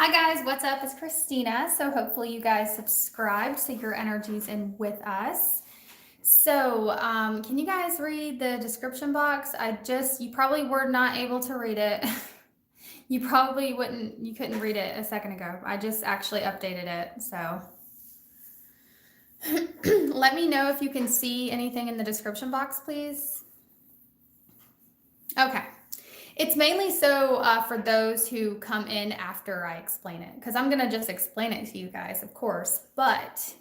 Hi guys, what's up? It's Christina. So hopefully you guys subscribed so your energy's in with us. So can you guys read the description box? You probably were not able to read it. You couldn't read it a second ago. I just actually updated it. So let me know if you can see anything in the description box, please. Okay. It's mainly so for those who come in after I explain it, because I'm going to just explain it to you guys, of course. But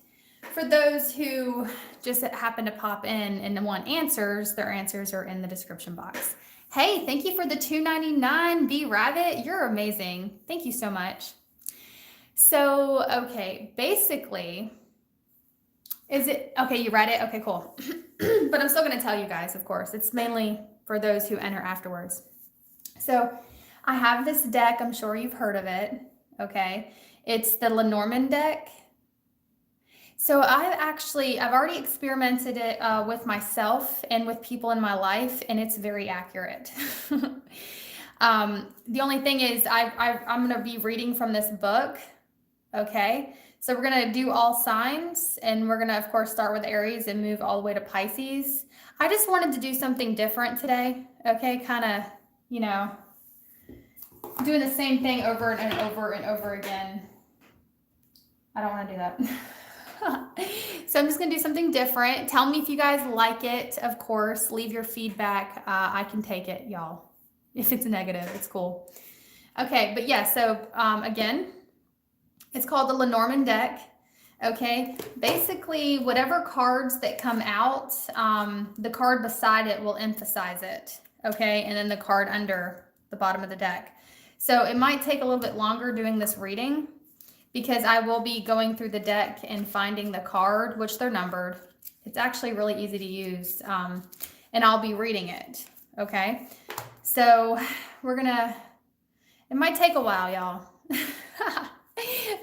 for those who just happen to pop in and want answers, their answers are in the description box. Hey, thank you for the $2.99, B Rabbit. You're amazing. Thank you so much. So, okay, basically, okay, you read it? Okay, cool. But I'm still going to tell you guys, of course. It's mainly for those who enter afterwards. So I have this deck. I'm sure you've heard of it. Okay. It's the Lenormand deck. So I've already experimented it with myself and with people in my life, and it's very accurate. The only thing is I'm going to be reading from this book. Okay. So we're going to do all signs, and we're going to, of course, start with Aries and move all the way to Pisces. I just wanted to do something different today. Okay. Kind of, doing the same thing over and over and over again. I don't want to do that. So I'm just going to do something different. Tell me if you guys like it, of course. Leave your feedback. I can take it, y'all. If it's negative, it's cool. Okay, but yeah, so again, it's called the Lenormand deck. Okay, basically whatever cards that come out, the card beside it will emphasize it. Okay, and then the card under the bottom of the deck. So it might take a little bit longer doing this reading because I will be going through the deck and finding the card, which they're numbered. It's actually really easy to use, and I'll be reading it. Okay, so it might take a while, y'all.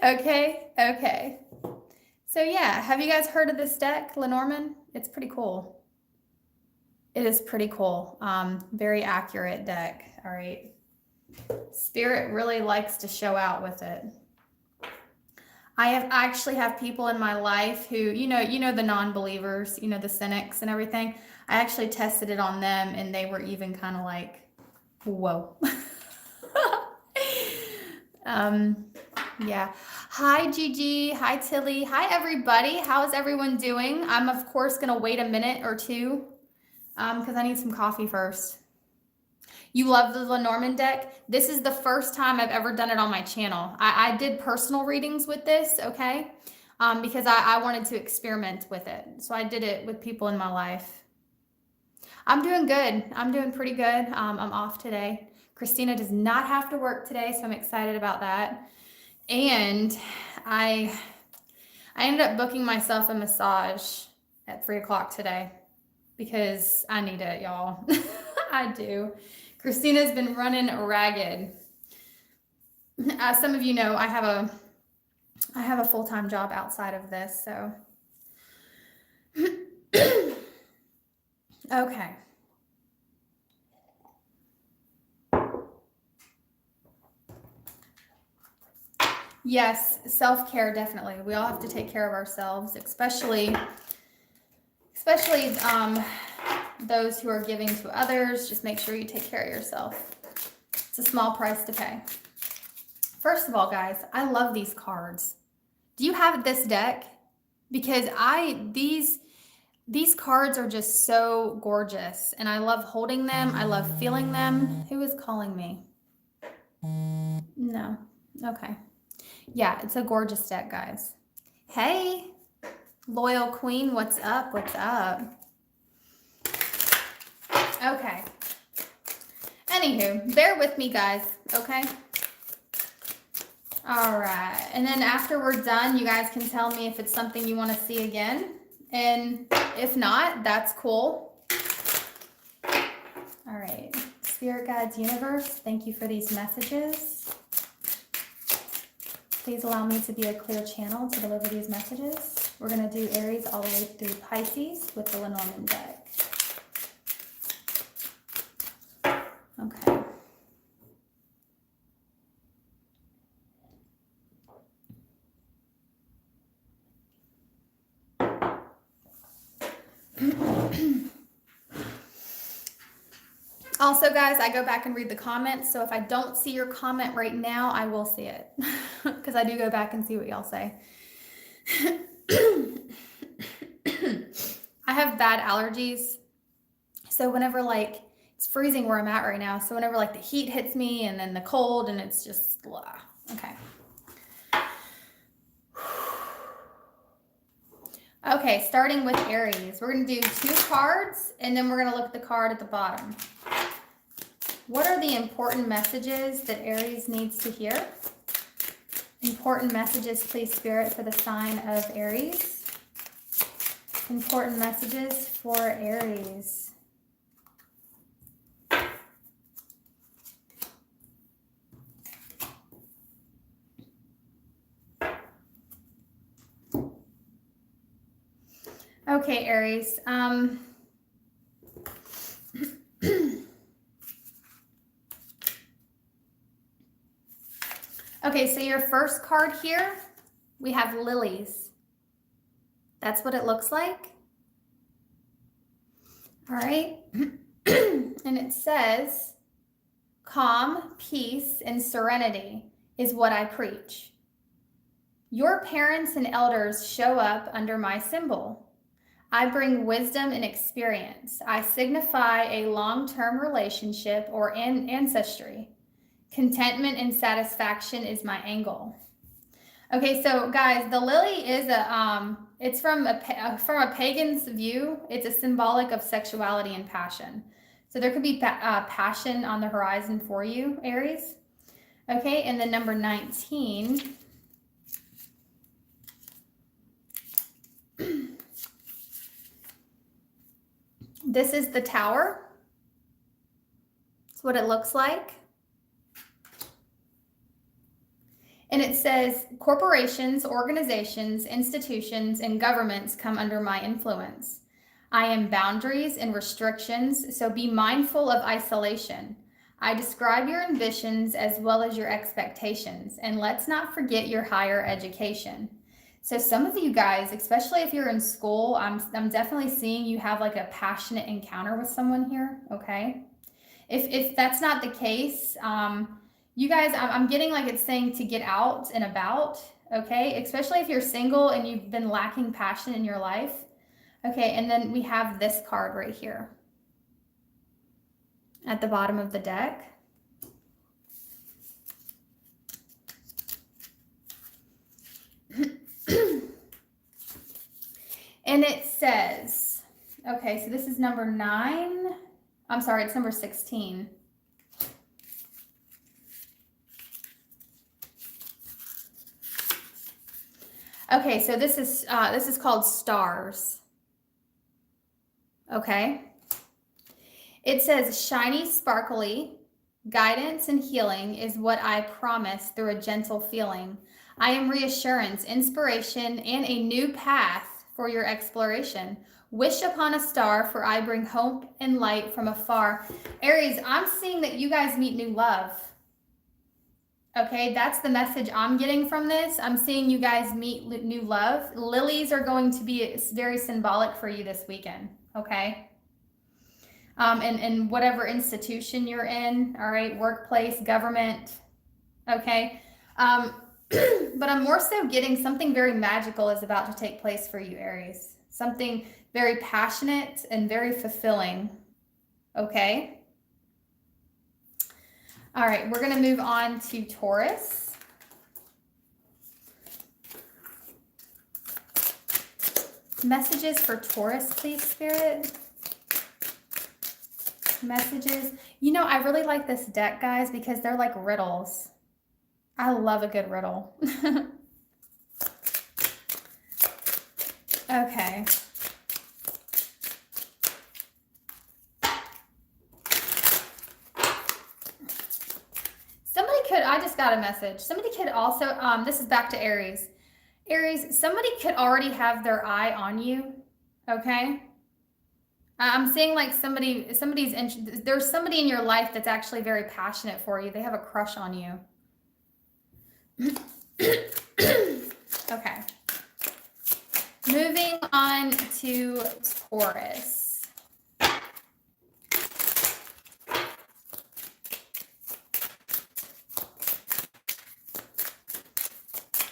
Okay. So yeah, have you guys heard of this deck, Lenormand? It's pretty cool. It is pretty cool. Very accurate deck. All right. Spirit really likes to show out with it. I actually have people in my life who, you know the non-believers, the cynics and everything. I actually tested it on them, and they were even kind of like, whoa. Yeah. Hi, Gigi. Hi, Tilly. Hi, everybody. How is everyone doing? I'm, of course, going to wait a minute or two because I need some coffee first. You love the Lenormand deck? This is the first time I've ever done it on my channel. I did personal readings with this, okay? Because I wanted to experiment with it. So I did it with people in my life. I'm doing good. I'm doing pretty good. I'm off today. Christina does not have to work today, so I'm excited about that. And I ended up booking myself a massage at 3 o'clock today because I need it, y'all. I do. Christina's been running ragged. As some of you know, I have a full-time job outside of this, so. Okay. Yes, self-care, definitely. We all have to take care of ourselves, especially those who are giving to others. Just make sure you take care of yourself. It's a small price to pay. First of all, guys, I love these cards. Do you have this deck? Because these cards are just so gorgeous, and I love holding them. I love feeling them. Who is calling me? No. Okay. Yeah, it's a gorgeous deck, guys. Hey, loyal queen, what's up? What's up? Okay. Anywho, bear with me, guys, okay? All right. And then after we're done, you guys can tell me if it's something you want to see again. And if not, that's cool. All right. Spirit guides, universe, thank you for these messages. Please allow me to be a clear channel to deliver these messages. We're going to do Aries all the way through Pisces with the Lenormand deck. Okay. Also, guys, I go back and read the comments, so if I don't see your comment right now, I will see it. Because I do go back and see what y'all say. I have bad allergies, so whenever, like, it's freezing where I'm at right now, so whenever, like, the heat hits me and then the cold, and it's just, blah. Okay. Okay, starting with Aries. We're going to do 2 cards, and then we're going to look at the card at the bottom. What are the important messages that Aries needs to hear? Important messages, please, Spirit, for the sign of Aries. Important messages for Aries. Okay, Aries. Okay, so your first card here, we have lilies. That's what it looks like. All right. And it says, calm, peace, and serenity is what I preach. Your parents and elders show up under my symbol. I bring wisdom and experience. I signify a long-term relationship or ancestry. Contentment and satisfaction is my angle. Okay, so guys, the lily is it's from a pagan's view. It's a symbolic of sexuality and passion. So there could be passion on the horizon for you, Aries. Okay, and then number 19. This is the Tower. That's what it looks like. And it says, corporations, organizations, institutions, and governments come under my influence. I am boundaries and restrictions, so be mindful of isolation. I describe your ambitions as well as your expectations, and let's not forget your higher education. So some of you guys, especially if you're in school, I'm definitely seeing you have like a passionate encounter with someone here, okay? If that's not the case, you guys, I'm getting like it's saying to get out and about, okay? Especially if you're single and you've been lacking passion in your life. Okay, and then we have this card right here at the bottom of the deck. And it says, okay, so this is number 9. I'm sorry, it's number 16. Okay, so this is called Stars. Okay. It says, shiny, sparkly, guidance and healing is what I promise through a gentle feeling. I am reassurance, inspiration, and a new path for your exploration. Wish upon a star, for I bring hope and light from afar. Aries, I'm seeing that you guys meet new love. Okay, that's the message I'm getting from this. I'm seeing you guys meet new love. Lilies are going to be very symbolic for you this weekend, okay? And whatever institution you're in, all right, workplace, government, okay? But I'm more so getting something very magical is about to take place for you, Aries. Something very passionate and very fulfilling, okay? All right, we're going to move on to Taurus. Messages for Taurus, please, Spirit. Messages. You know, I really like this deck, guys, because they're like riddles. I love a good riddle. Okay. I just got a message. Somebody could also, this is back to Aries. Aries, somebody could already have their eye on you, okay? I'm seeing like there's somebody in your life that's actually very passionate for you. They have a crush on you. Okay. Moving on to Taurus.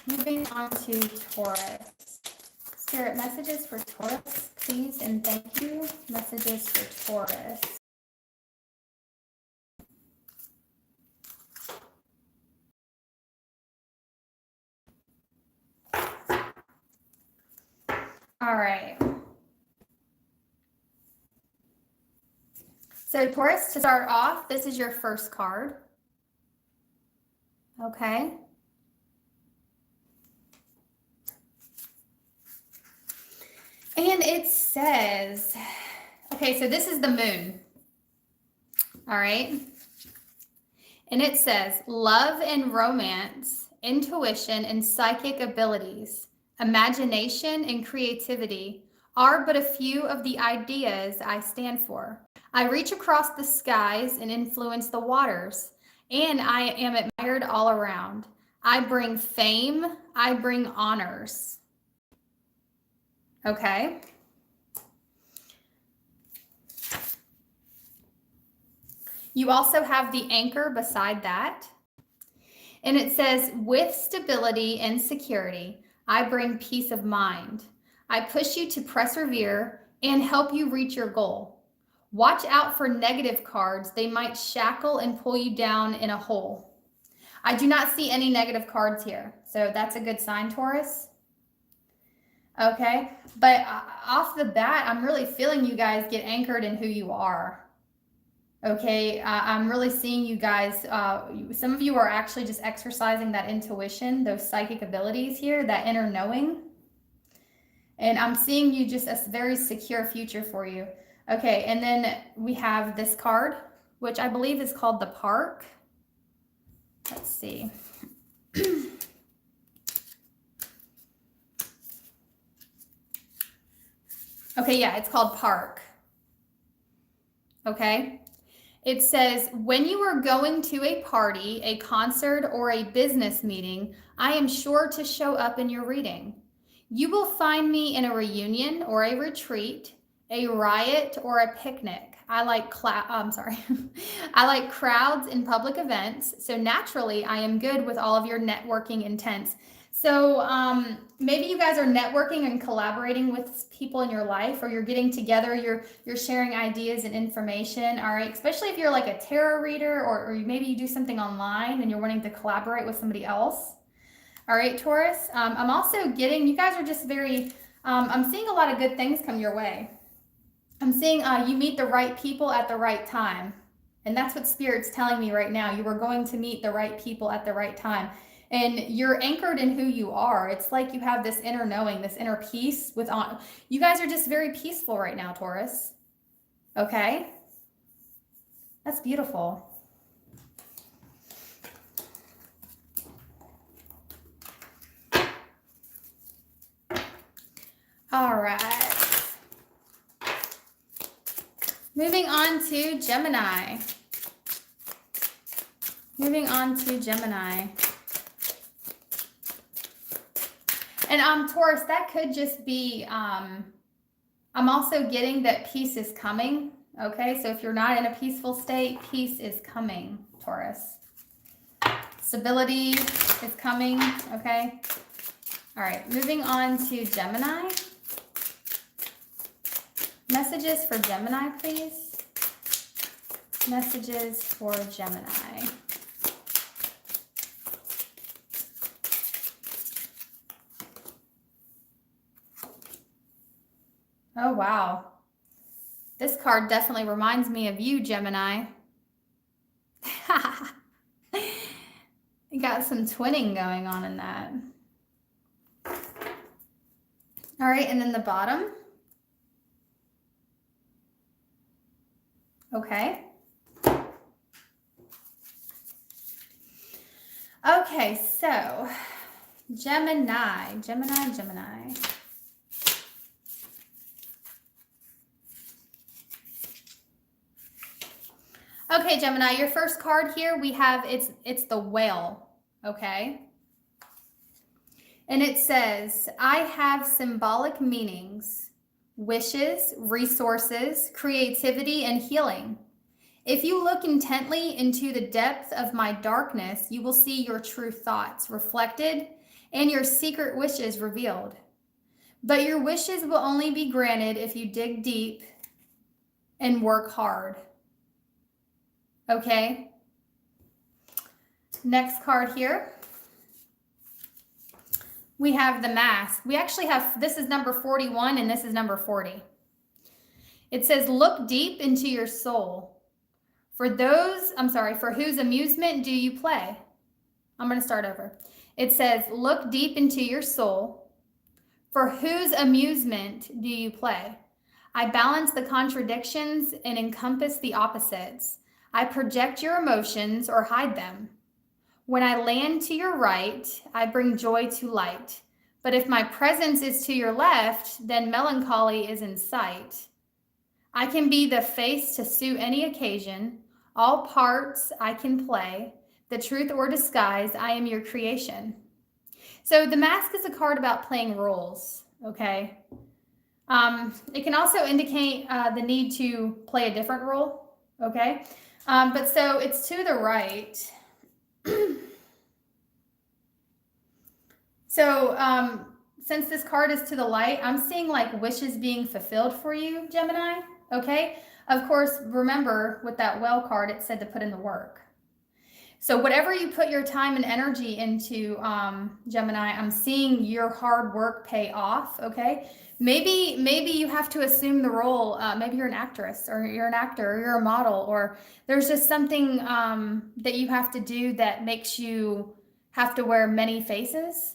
Moving on to Taurus. Spirit messages for Taurus, please, and thank you. Messages for Taurus. All right. So Taurus, to start off, this is your first card. Okay. And it says, okay, so this is the moon. All right. And it says, love and romance, intuition and psychic abilities, imagination and creativity are but a few of the ideas I stand for. I reach across the skies and influence the waters, and I am admired all around. I bring fame, I bring honors. Okay. You also have the anchor beside that. And it says, with stability and security, I bring peace of mind. I push you to persevere and help you reach your goal. Watch out for negative cards. They might shackle and pull you down in a hole. I do not see any negative cards here. So that's a good sign, Taurus. Okay, but off the bat, I'm really feeling you guys get anchored in who you are. Okay, I'm really seeing you guys, some of you are actually just exercising that intuition, those psychic abilities here, that inner knowing. And I'm seeing you just a very secure future for you. Okay, and then we have this card, which I believe is called the Park. Let's see. Okay, yeah, it's called Park. Okay. It says, when you are going to a party, a concert, or a business meeting, I am sure to show up in your reading. You will find me in a reunion or a retreat, a riot, or a picnic. I like I like crowds in public events, so naturally I am good with all of your networking intents. So maybe you guys are networking and collaborating with people in your life, or you're getting together, you're sharing ideas and information, all right? Especially if you're like a tarot reader, or maybe you do something online and you're wanting to collaborate with somebody else. All right, Taurus. I'm also getting, you guys are just very, I'm seeing a lot of good things come your way. I'm seeing you meet the right people at the right time. And that's what Spirit's telling me right now. You are going to meet the right people at the right time. And you're anchored in who you are. It's like you have this inner knowing, this inner peace with on. You guys are just very peaceful right now, Taurus. Okay? That's beautiful. All right. Moving on to Gemini. Moving on to Gemini. And Taurus, that could just be, I'm also getting that peace is coming. Okay, so if you're not in a peaceful state, peace is coming, Taurus. Stability is coming, okay? All right, moving on to Gemini. Messages for Gemini, please. Messages for Gemini. Oh, wow. This card definitely reminds me of you, Gemini. You got some twinning going on in that. All right, and then the bottom. Okay. Okay, so Gemini. Okay, Gemini, your first card here, we have, it's the whale, okay? And it says, I have symbolic meanings, wishes, resources, creativity, and healing. If you look intently into the depth of my darkness, you will see your true thoughts reflected and your secret wishes revealed. But your wishes will only be granted if you dig deep and work hard. Okay? Next card here. We have the Mask. We actually have, this is number 41 and this is number 40. It says, look deep into your soul. For whose amusement do you play? I'm going to start over. It says, look deep into your soul. For whose amusement do you play? I balance the contradictions and encompass the opposites. I project your emotions or hide them. When I land to your right, I bring joy to light. But if my presence is to your left, then melancholy is in sight. I can be the face to suit any occasion. All parts I can play. The truth or disguise, I am your creation. So the Mask is a card about playing roles, okay? It can also indicate the need to play a different role, okay? But so it's to the right. So since this card is to the light, I'm seeing like wishes being fulfilled for you, Gemini, okay? Of course, remember with that Well card, it said to put in the work. So whatever you put your time and energy into, Gemini, I'm seeing your hard work pay off, okay? Maybe you have to assume the role. Maybe you're an actress or you're an actor or you're a model, or there's just something that you have to do that makes you have to wear many faces,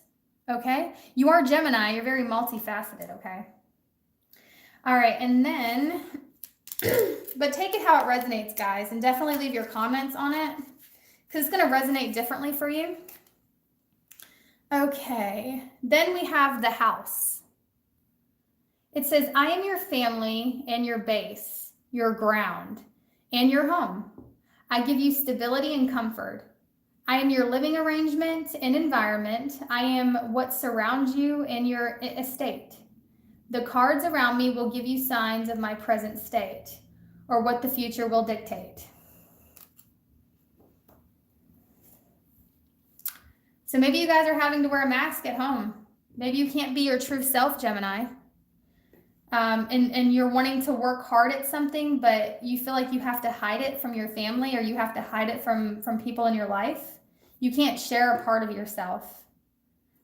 okay? You are Gemini. You're very multifaceted, okay? All right, and then, but take it how it resonates, guys, and definitely leave your comments on it because it's going to resonate differently for you. Okay, then we have the House. It says, I am your family and your base, your ground, and your home. I give you stability and comfort. I am your living arrangement and environment. I am what surrounds you and your estate. The cards around me will give you signs of my present state or what the future will dictate. So maybe you guys are having to wear a mask at home. Maybe you can't be your true self, Gemini. And you're wanting to work hard at something, but you feel like you have to hide it from your family or you have to hide it from people in your life. You can't share a part of yourself.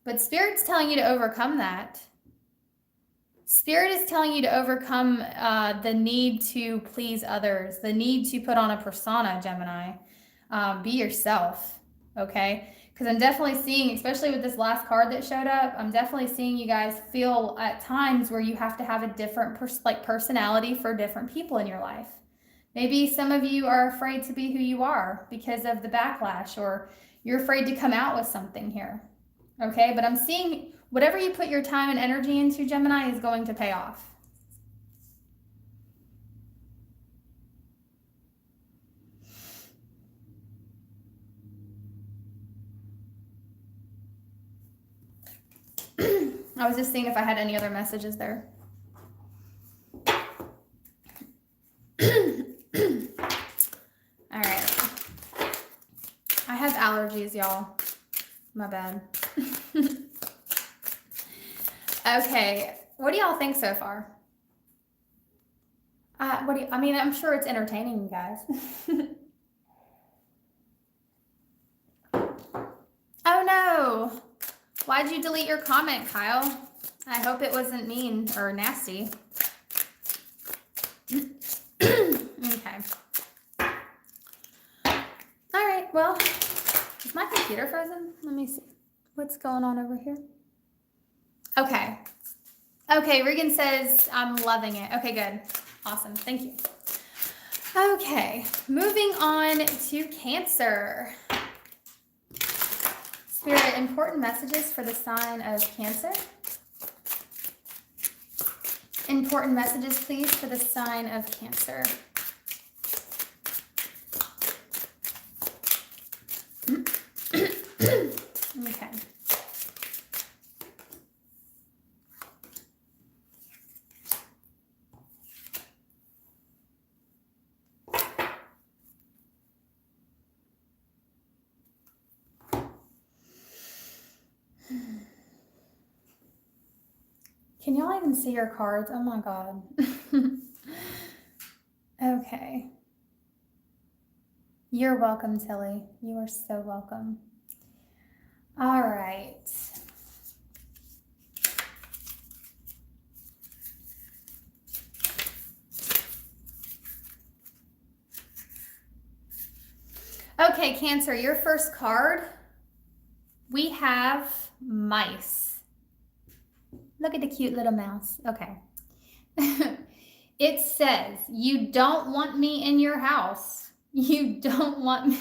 But Spirit's telling you to overcome that. Spirit is telling you to overcome the need to please others, the need to put on a persona, Gemini. Be yourself, okay? Because I'm definitely seeing, especially with this last card that showed up, I'm definitely seeing you guys feel at times where you have to have a different personality for different people in your life. Maybe some of you are afraid to be who you are because of the backlash, or you're afraid to come out with something here, okay? But I'm seeing whatever you put your time and energy into, Gemini, is going to pay off. I was just seeing if I had any other messages there. All right. I have allergies, y'all. My bad. Okay. What do y'all think so far? I mean, I'm sure it's entertaining, you guys. Oh no. Why'd you delete your comment, Kyle? I hope it wasn't mean or nasty. Okay. All right, well, is my computer frozen? Let me see. What's going on over here? Okay. Okay, Regan says, I'm loving it. Okay, good. Awesome. Thank you. Okay, moving on to Cancer. Spirit, important messages for the sign of Cancer. Important messages, please, for the sign of Cancer. Okay. Can y'all even see your cards? Oh my God. Okay. You're welcome, Tilly. You are so welcome. All right. Okay, Cancer, your first card, we have mice. Look at the cute little mouse. Okay. It says, you don't want me in your house. You don't want me.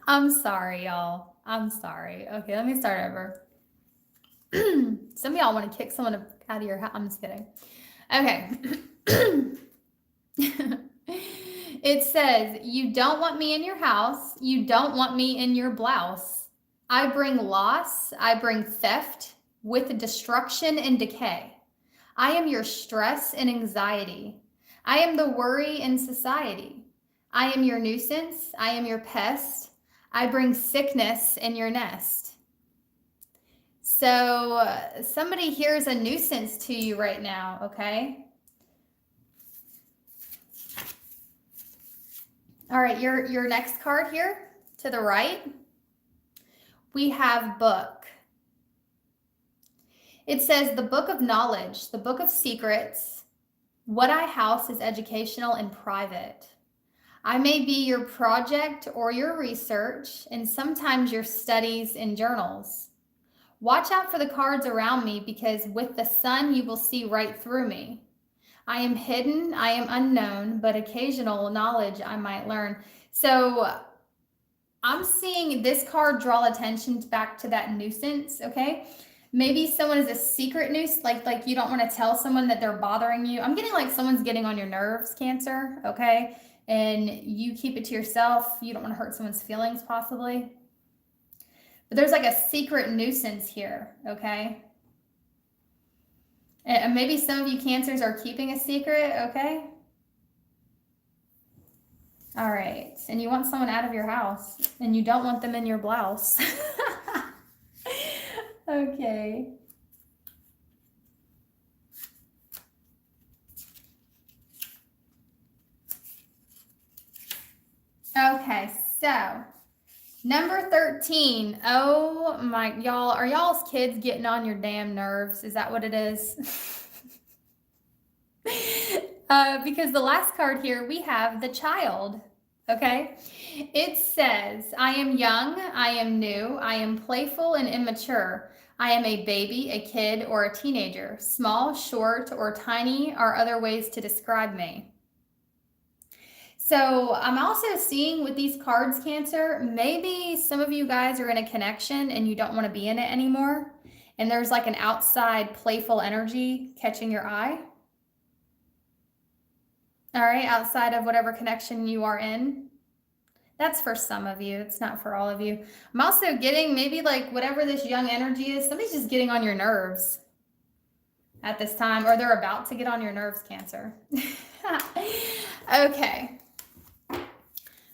I'm sorry, y'all. I'm sorry. Okay, let me start over. Some of y'all want to kick someone out of your house. I'm just kidding. Okay. It says, you don't want me in your house. You don't want me in your blouse. I bring loss. I bring theft with destruction and decay. I am your stress and anxiety. I am the worry in society. I am your nuisance. I am your pest. I bring sickness in your nest. So somebody here is a nuisance to you right now, okay? All right, your next card here to the right, we have book. It says the book of knowledge, the book of secrets. What I house is educational and private. I may be your project or your research, and sometimes your studies and journals. Watch out for the cards around me, because with the sun you will see right through me. I am hidden, I am unknown, but occasional knowledge I might learn. So I'm seeing this card draw attention back to that nuisance, okay? Maybe someone is a secret nuisance, like you don't want to tell someone that they're bothering you. I'm getting like someone's getting on your nerves, Cancer, okay? And you keep it to yourself. You don't want to hurt someone's feelings, possibly. But there's like a secret nuisance here, okay? And maybe some of you Cancers are keeping a secret, okay? All right. And you want someone out of your house, and you don't want them in your blouse. Okay. Okay, so number 13. Oh my, y'all, are y'all's kids getting on your damn nerves? Is that what it is? Because the last card here, we have the child, okay? It says, I am young, I am new, I am playful and immature. I am a baby, a kid, or a teenager. Small, short, or tiny are other ways to describe me. So I'm also seeing with these cards, Cancer, maybe some of you guys are in a connection and you don't want to be in it anymore. And there's like an outside playful energy catching your eye. All right, outside of whatever connection you are in. That's for some of you. It's not for all of you. I'm also getting maybe like whatever this young energy is, somebody's just getting on your nerves at this time, or they're about to get on your nerves, Cancer. Okay.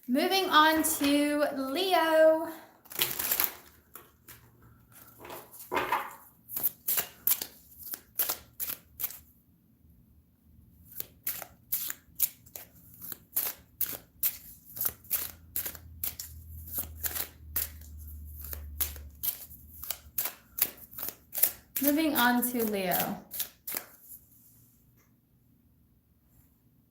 Moving on to Leo. Moving on to Leo.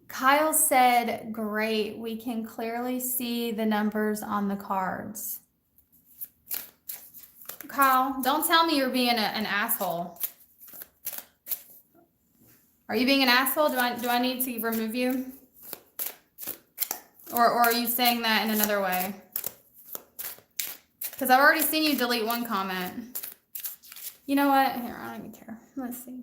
Kyle said, great, we can clearly see the numbers on the cards. Kyle, don't tell me you're being an asshole. Are you being an asshole? Do I need to remove you? Or are you saying that in another way? Because I've already seen you delete one comment. You know what? Here, I don't even care. Let's see.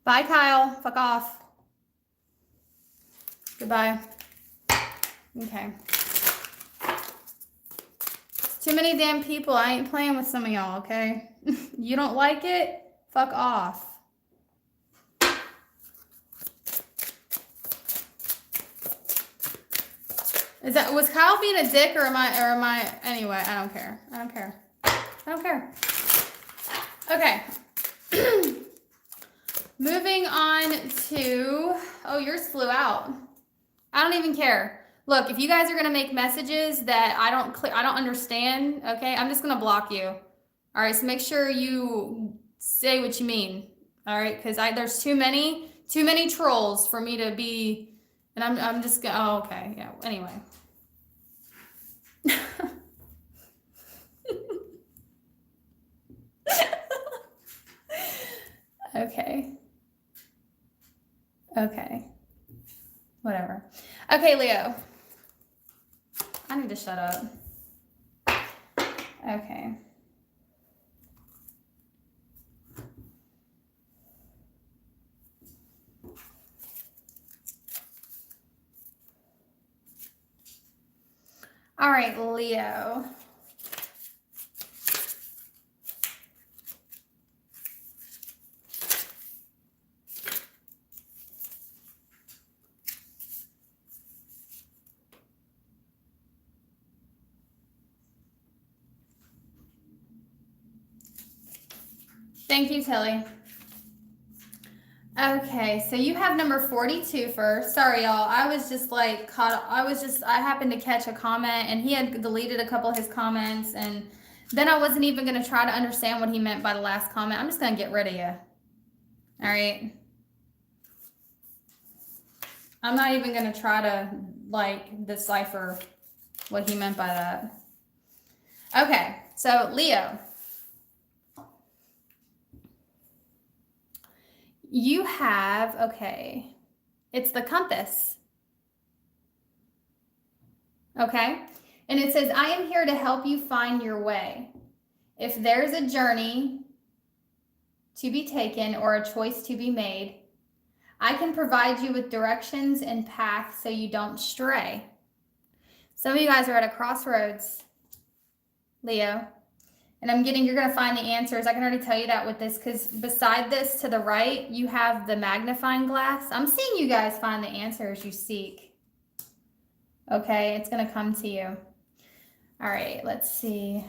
Bye, Kyle. Fuck off. Goodbye. Okay. Too many damn people. I ain't playing with some of y'all, okay? You don't like it? Fuck off. Was Kyle being a dick or am I, anyway, I don't care. I don't care. I don't care. Okay. Moving on to, oh, yours flew out. I don't even care. Look, if you guys are going to make messages that I don't understand, okay, I'm just going to block you. All right, so make sure you say what you mean. All right, because there's too many trolls for me to be, and I'm just going, oh, okay, yeah, anyway. Okay. Okay. Whatever. Okay, Leo. I need to shut up. Okay. All right, Leo. Thank you, Tilly. Okay, so you have number 42 first. Sorry, y'all. I was just like I happened to catch a comment and he had deleted a couple of his comments and then I wasn't even going to try to understand what he meant by the last comment. I'm just going to get rid of you. All right. I'm not even going to try to like decipher what he meant by that. Okay, so Leo. You have, okay, it's the compass. Okay, and it says, I am here to help you find your way. If there's a journey to be taken or a choice to be made, I can provide you with directions and paths so you don't stray. Some of you guys are at a crossroads, Leo. And you're going to find the answers. I can already tell you that with this, because beside this to the right, you have the magnifying glass. I'm seeing you guys find the answers you seek. Okay, it's going to come to you. All right, let's see.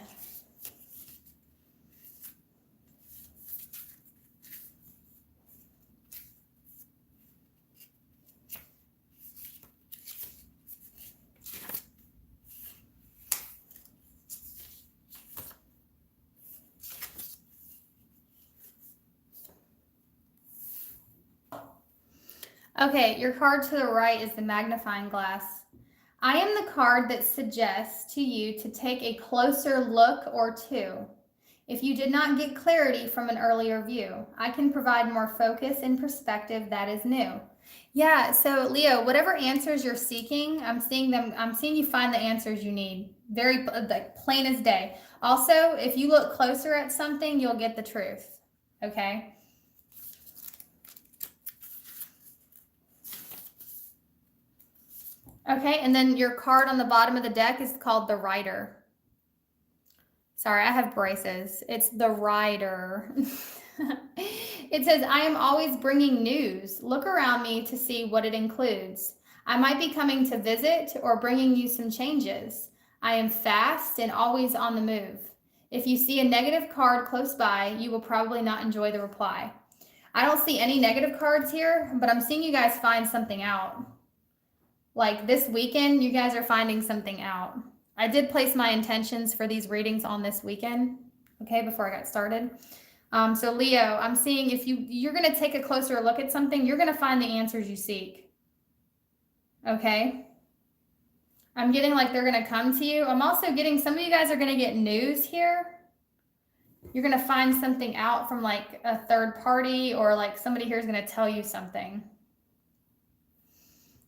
Okay, your card to the right is the magnifying glass. I am the card that suggests to you to take a closer look or two. If you did not get clarity from an earlier view, I can provide more focus and perspective that is new. Yeah, so Leo, whatever answers you're seeking, I'm seeing you find the answers you need. Very like plain as day. Also, if you look closer at something, you'll get the truth. Okay? Okay, and then your card on the bottom of the deck is called the Rider. Sorry, I have braces. It's the Rider. It says, I am always bringing news. Look around me to see what it includes. I might be coming to visit or bringing you some changes. I am fast and always on the move. If you see a negative card close by, you will probably not enjoy the reply. I don't see any negative cards here, but I'm seeing you guys find something out. Like this weekend, you guys are finding something out. I did place my intentions for these readings on this weekend, okay, before I got started. So Leo, I'm seeing if you're going to take a closer look at something, you're going to find the answers you seek. Okay? I'm getting like they're going to come to you. I'm also getting some of you guys are going to get news here. You're going to find something out from like a third party or like somebody here is going to tell you something.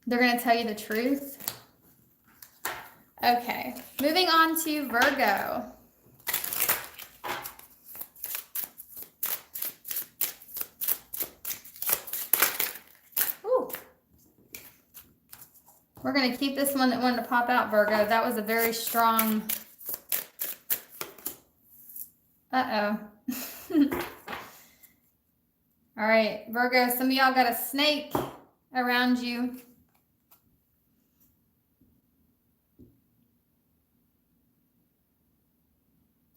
They're going to tell you the truth. Okay, moving on to Virgo. Ooh. We're going to keep this one that wanted to pop out, Virgo. That was a very strong... Uh-oh. All right, Virgo, some of y'all got a snake around you.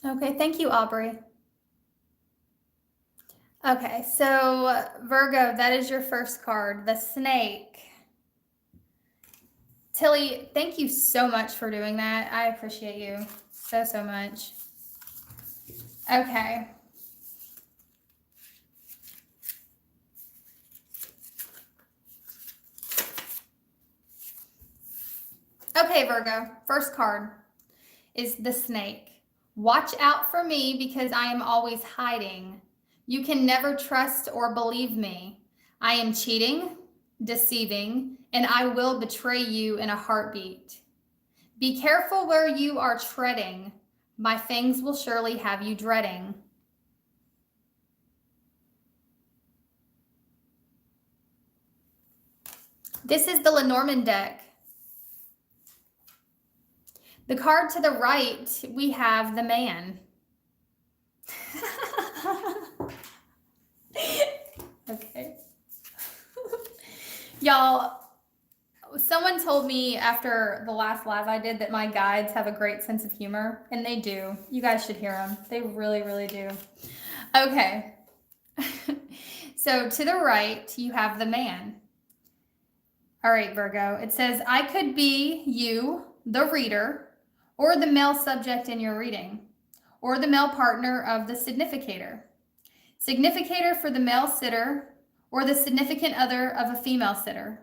Okay, thank you, Aubrey. Okay, so Virgo, that is your first card, the snake. Tilly, thank you so much for doing that. I appreciate you so, so much. Okay. Okay, Virgo, first card is the snake. Watch out for me because I am always hiding. You can never trust or believe me. I am cheating, deceiving, and I will betray you in a heartbeat. Be careful where you are treading. My fangs will surely have you dreading. This is the Lenormand deck. The card to the right, we have the man. Okay. Y'all, someone told me after the last live I did that my guides have a great sense of humor, and they do. You guys should hear them. They really, really do. Okay. So to the right, you have the man. All right, Virgo. It says, I could be you, the reader, or the male subject in your reading, or the male partner of the significator. Significator for the male sitter, or the significant other of a female sitter,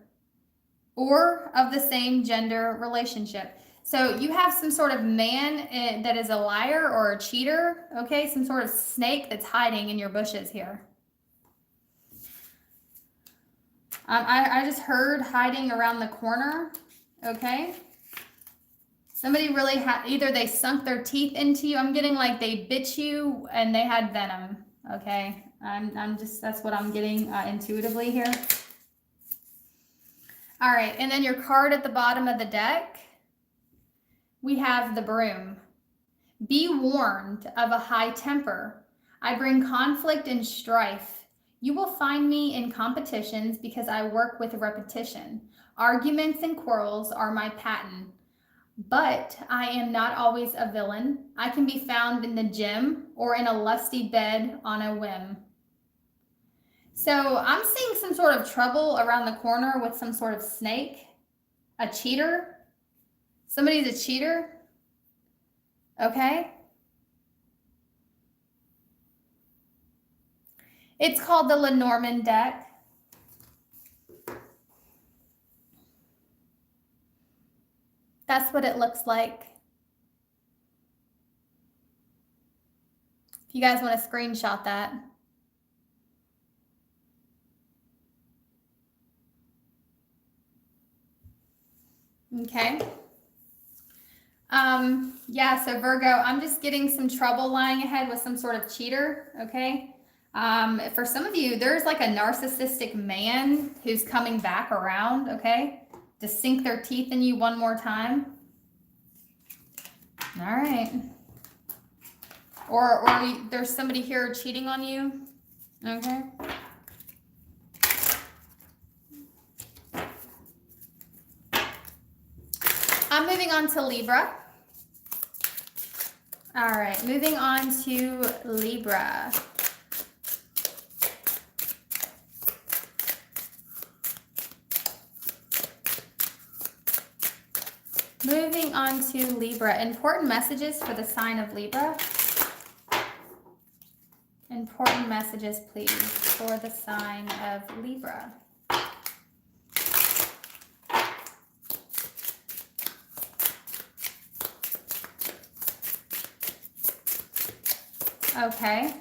or of the same gender relationship. So you have some sort of man that is a liar or a cheater, okay? Some sort of snake that's hiding in your bushes here. I just heard hiding around the corner, okay? Somebody really had, either they sunk their teeth into you. I'm getting like they bit you and they had venom, okay? I'm just, that's what I'm getting intuitively here. All right, and then your card at the bottom of the deck, we have the broom. Be warned of a high temper. I bring conflict and strife. You will find me in competitions because I work with repetition. Arguments and quarrels are my pattern. But I am not always a villain. I can be found in the gym or in a lusty bed on a whim. So I'm seeing some sort of trouble around the corner with some sort of snake, a cheater. Somebody's a cheater. Okay. It's called the Lenormand deck. That's what it looks like. If you guys want to screenshot that. Okay. Yeah, so Virgo, I'm just getting some trouble lying ahead with some sort of cheater, okay? For some of you, there's like a narcissistic man who's coming back around, okay? To sink their teeth in you one more time. All right. Or there's somebody here cheating on you, okay? I'm moving on to Libra. All right, moving on to Libra. Moving on to Libra. Important messages for the sign of Libra. Important messages, please, for the sign of Libra. Okay.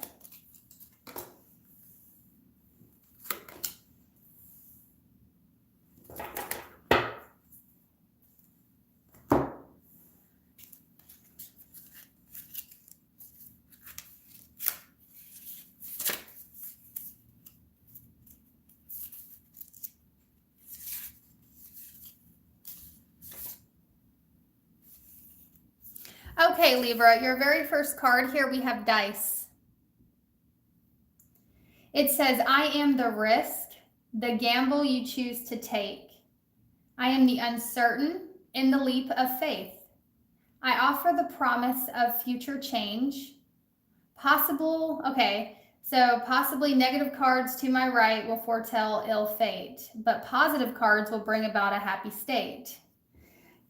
Okay, Libra, your very first card here, we have dice. It says, I am the risk, the gamble you choose to take. I am the uncertain in the leap of faith. I offer the promise of future change. Possible, okay. So possibly negative cards to my right will foretell ill fate, but positive cards will bring about a happy state.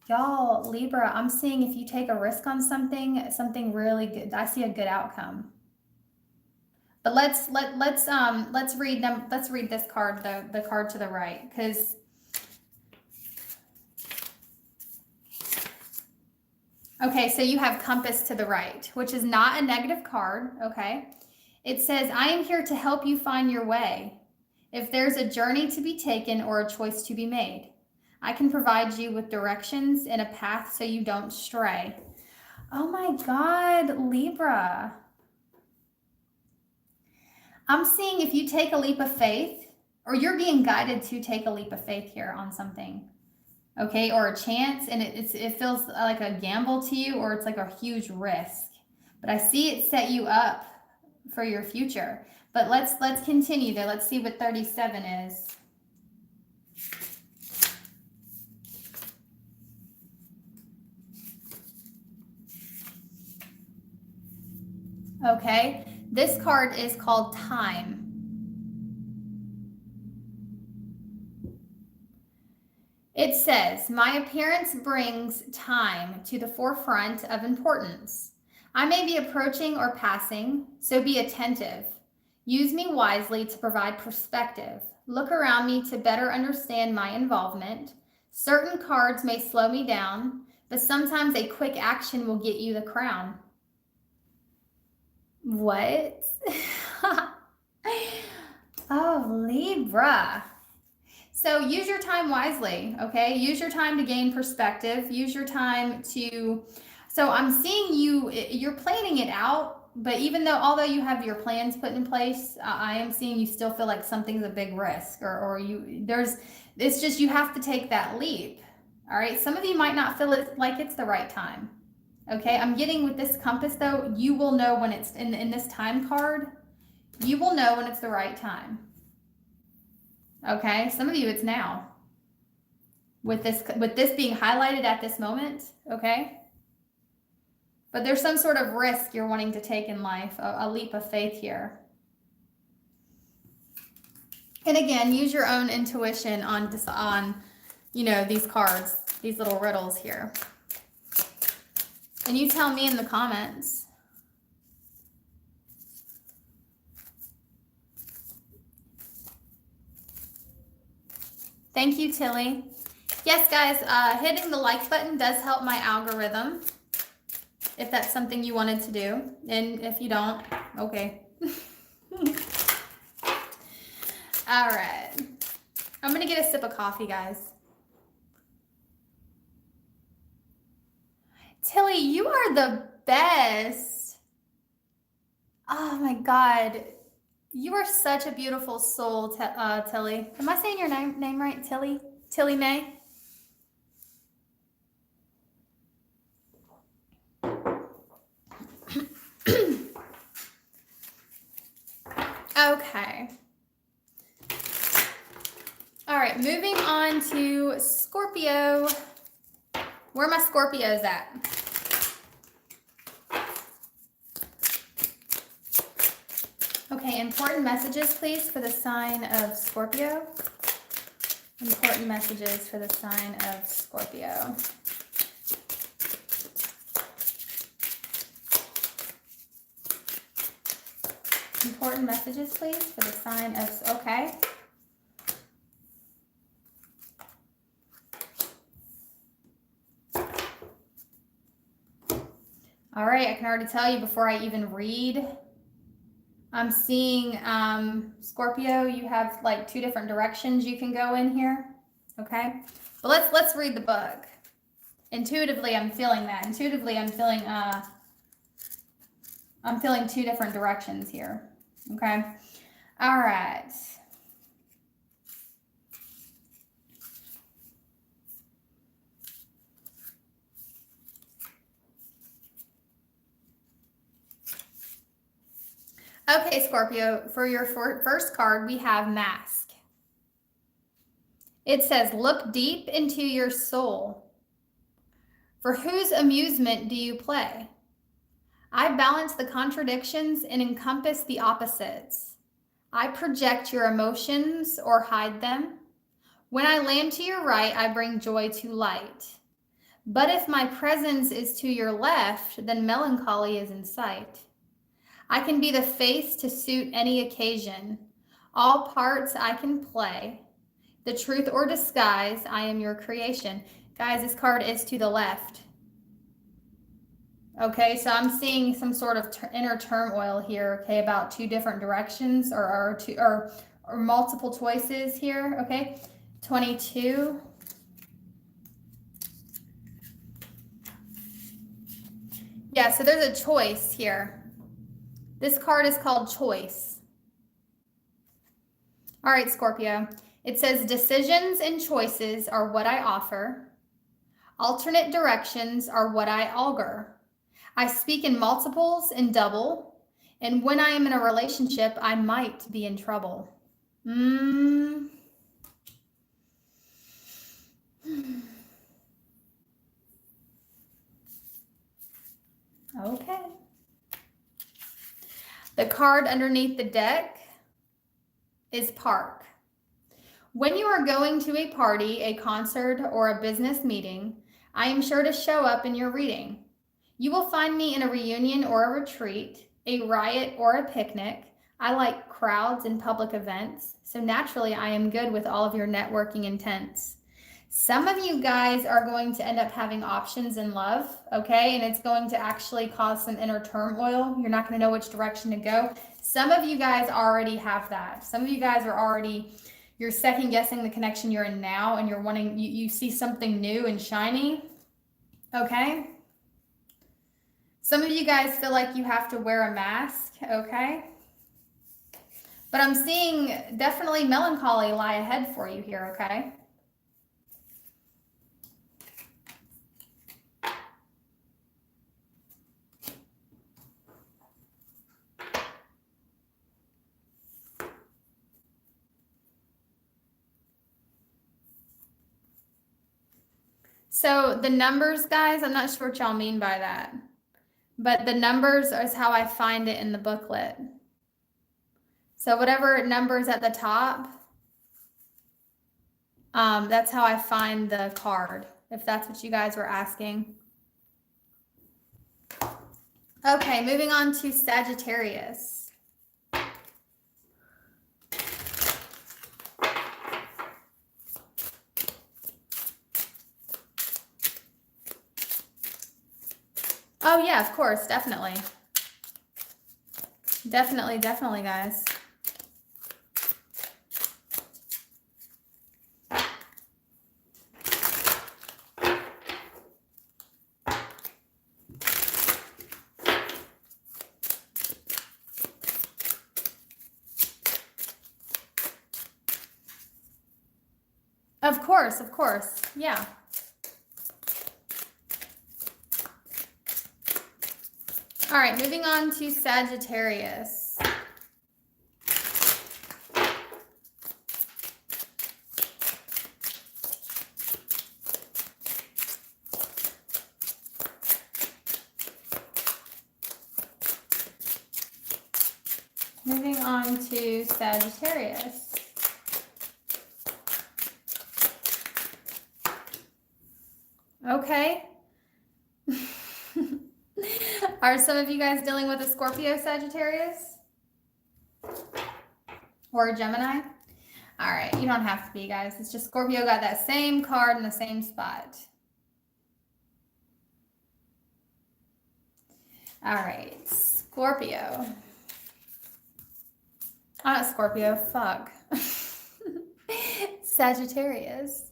Y'all, Libra, I'm seeing if you take a risk on something really good. I see a good outcome. But let's read this card, the card to the right, because okay, so you have compass to the right, which is not a negative card, okay? It says, I am here to help you find your way. If there's a journey to be taken or a choice to be made, I can provide you with directions and a path so you don't stray. Oh my God, Libra. I'm seeing if you take a leap of faith, or you're being guided to take a leap of faith here on something, okay, or a chance, and it feels like a gamble to you, or it's like a huge risk. But I see it set you up for your future. But let's continue there. Let's see what 37 is. Okay, this card is called Time. It says, my appearance brings time to the forefront of importance. I may be approaching or passing, so be attentive. Use me wisely to provide perspective. Look around me to better understand my involvement. Certain cards may slow me down, but sometimes a quick action will get you the crown. What? Oh, Libra. So use your time wisely, okay? Use your time to gain perspective. Use your time to, so I'm seeing you're planning it out, but even though, although you have your plans put in place, I am seeing you still feel like something's a big risk, or it's just, you have to take that leap, all right? Some of you might not feel it like it's the right time, okay? I'm getting with this compass though, you will know when it's, in this time card, you will know when it's the right time. Okay, some of you it's now. With this being highlighted at this moment, okay? But there's some sort of risk you're wanting to take in life, a leap of faith here. And again, use your own intuition on these cards, these little riddles here. And you tell me in the comments. Thank you, Tilly. Yes, guys, hitting the like button does help my algorithm, if that's something you wanted to do. And if you don't, okay. All right. I'm going to get a sip of coffee, guys. Tilly, you are the best. Oh, my God. You are such a beautiful soul, Tilly. Am I saying your name right? Tilly? Tilly May? Okay. All right, moving on to Scorpio. Where are my Scorpios at? Okay, important messages, please, for the sign of Scorpio. Important messages for the sign of Scorpio. Important messages, please, for the sign of, okay. All right, I can already tell you before I even read, I'm seeing Scorpio, you have like 2 different directions you can go in here, okay? But let's read the book. Intuitively, I'm feeling that. Intuitively, I'm feeling 2 different directions here, okay? All right. Okay, Scorpio, for your first card, we have Mask. It says, look deep into your soul. For whose amusement do you play? I balance the contradictions and encompass the opposites. I project your emotions or hide them. When I land to your right, I bring joy to light. But if my presence is to your left, then melancholy is in sight. I can be the face to suit any occasion. All parts I can play. The truth or disguise, I am your creation. Guys, this card is to the left. Okay, so I'm seeing some sort of inner turmoil here, okay, about two different directions or multiple choices here, okay? 22. Yeah, so there's a choice here. This card is called choice. All right, Scorpio. It says decisions and choices are what I offer. Alternate directions are what I augur. I speak in multiples and double. And when I am in a relationship, I might be in trouble. Okay. The card underneath the deck is park. When you are going to a party, a concert, or a business meeting, I am sure to show up in your reading. You will find me in a reunion or a retreat, a riot or a picnic. I like crowds and public events, so naturally I am good with all of your networking intents. Some of you guys are going to end up having options in love, okay? And it's going to actually cause some inner turmoil. You're not going to know which direction to go. Some of you guys already have that. Some of you guys are already, you're second guessing the connection you're in now, and you're wanting, you see something new and shiny, okay? Some of you guys feel like you have to wear a mask, okay? But I'm seeing definitely melancholy lie ahead for you here, okay? So the numbers, guys, I'm not sure what y'all mean by that. But the numbers is how I find it in the booklet. So whatever number is at the top, that's how I find the card, if that's what you guys were asking. Okay, moving on to Sagittarius. Oh yeah, of course, definitely. Definitely, guys. Of course, yeah. All right, moving on to Sagittarius. Moving on to Sagittarius. Okay. Are some of you guys dealing with a Scorpio Sagittarius? Or a Gemini? All right, you don't have to be, guys. It's just Scorpio got that same card in the same spot. All right, Scorpio. Not Scorpio, fuck. Sagittarius.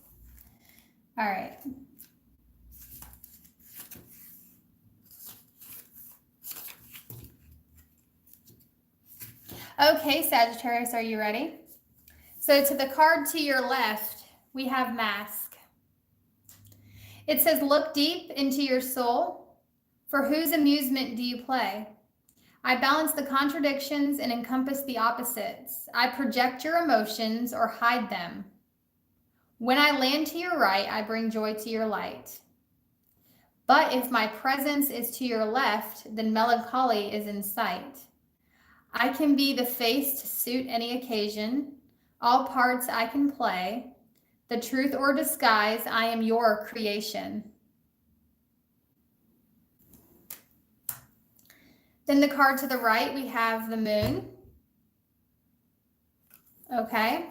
All right. Okay, Sagittarius, are you ready? So to the card to your left, we have mask. It says, look deep into your soul. For whose amusement do you play? I balance the contradictions and encompass the opposites. I project your emotions or hide them. When I land to your right, I bring joy to your light. But if my presence is to your left, then melancholy is in sight. I can be the face to suit any occasion. All parts I can play. The truth or disguise, I am your creation. Then the card to the right, we have the moon. Okay.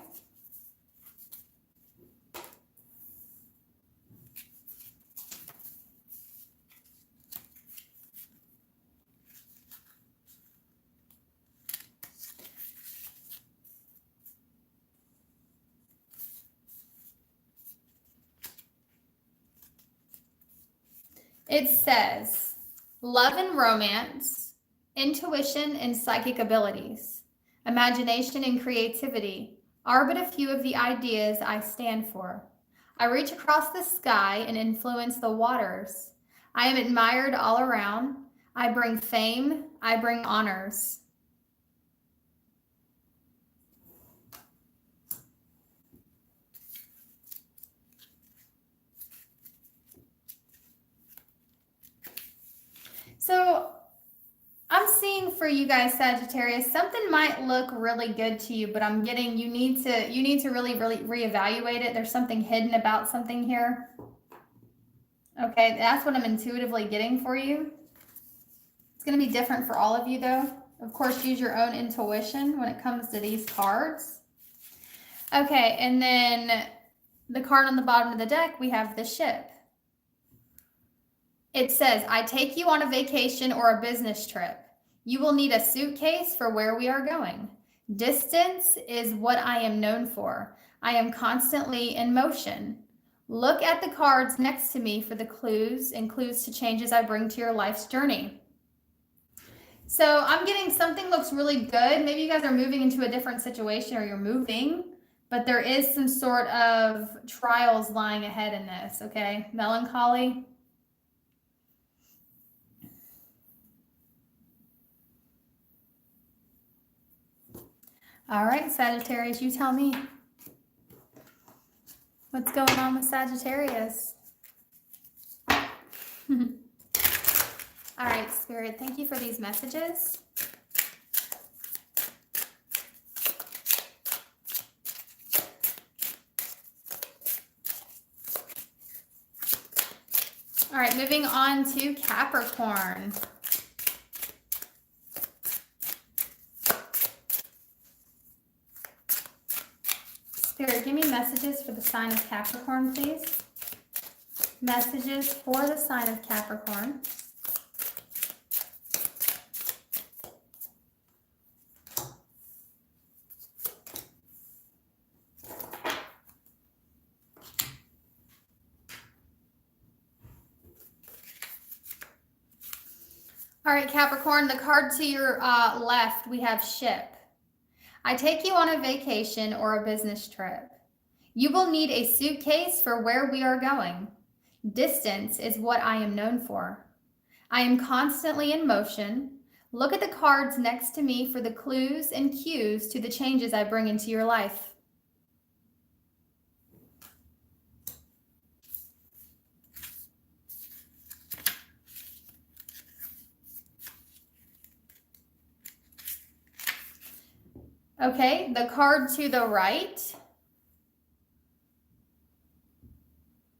It says, love and romance, intuition and psychic abilities, imagination and creativity are but a few of the ideas I stand for. I reach across the sky and influence the waters. I am admired all around. I bring fame. I bring honors. So I'm seeing for you guys, Sagittarius, something might look really good to you, but I'm getting you need to really reevaluate it. There's something hidden about something here. Okay, that's what I'm intuitively getting for you. It's going to be different for all of you though. Of course, use your own intuition when it comes to these cards. Okay, and then the card on the bottom of the deck, we have the ship. It says, I take you on a vacation or a business trip. You will need a suitcase for where we are going. Distance is what I am known for. I am constantly in motion. Look at the cards next to me for the clues and clues to changes I bring to your life's journey. So I'm getting something looks really good. Maybe you guys are moving into a different situation or you're moving, but there is some sort of trials lying ahead in this, okay? Melancholy. All right, Sagittarius, you tell me. What's going on with Sagittarius? All right, Spirit, thank you for these messages. All right, moving on to Capricorn. Spirit, give me messages for the sign of Capricorn, please. Messages for the sign of Capricorn. All right, Capricorn, the card to your left, we have ship. I take you on a vacation or a business trip. You will need a suitcase for where we are going. Distance is what I am known for. I am constantly in motion. Look at the cards next to me for the clues and cues to the changes I bring into your life. Okay, the card to the right,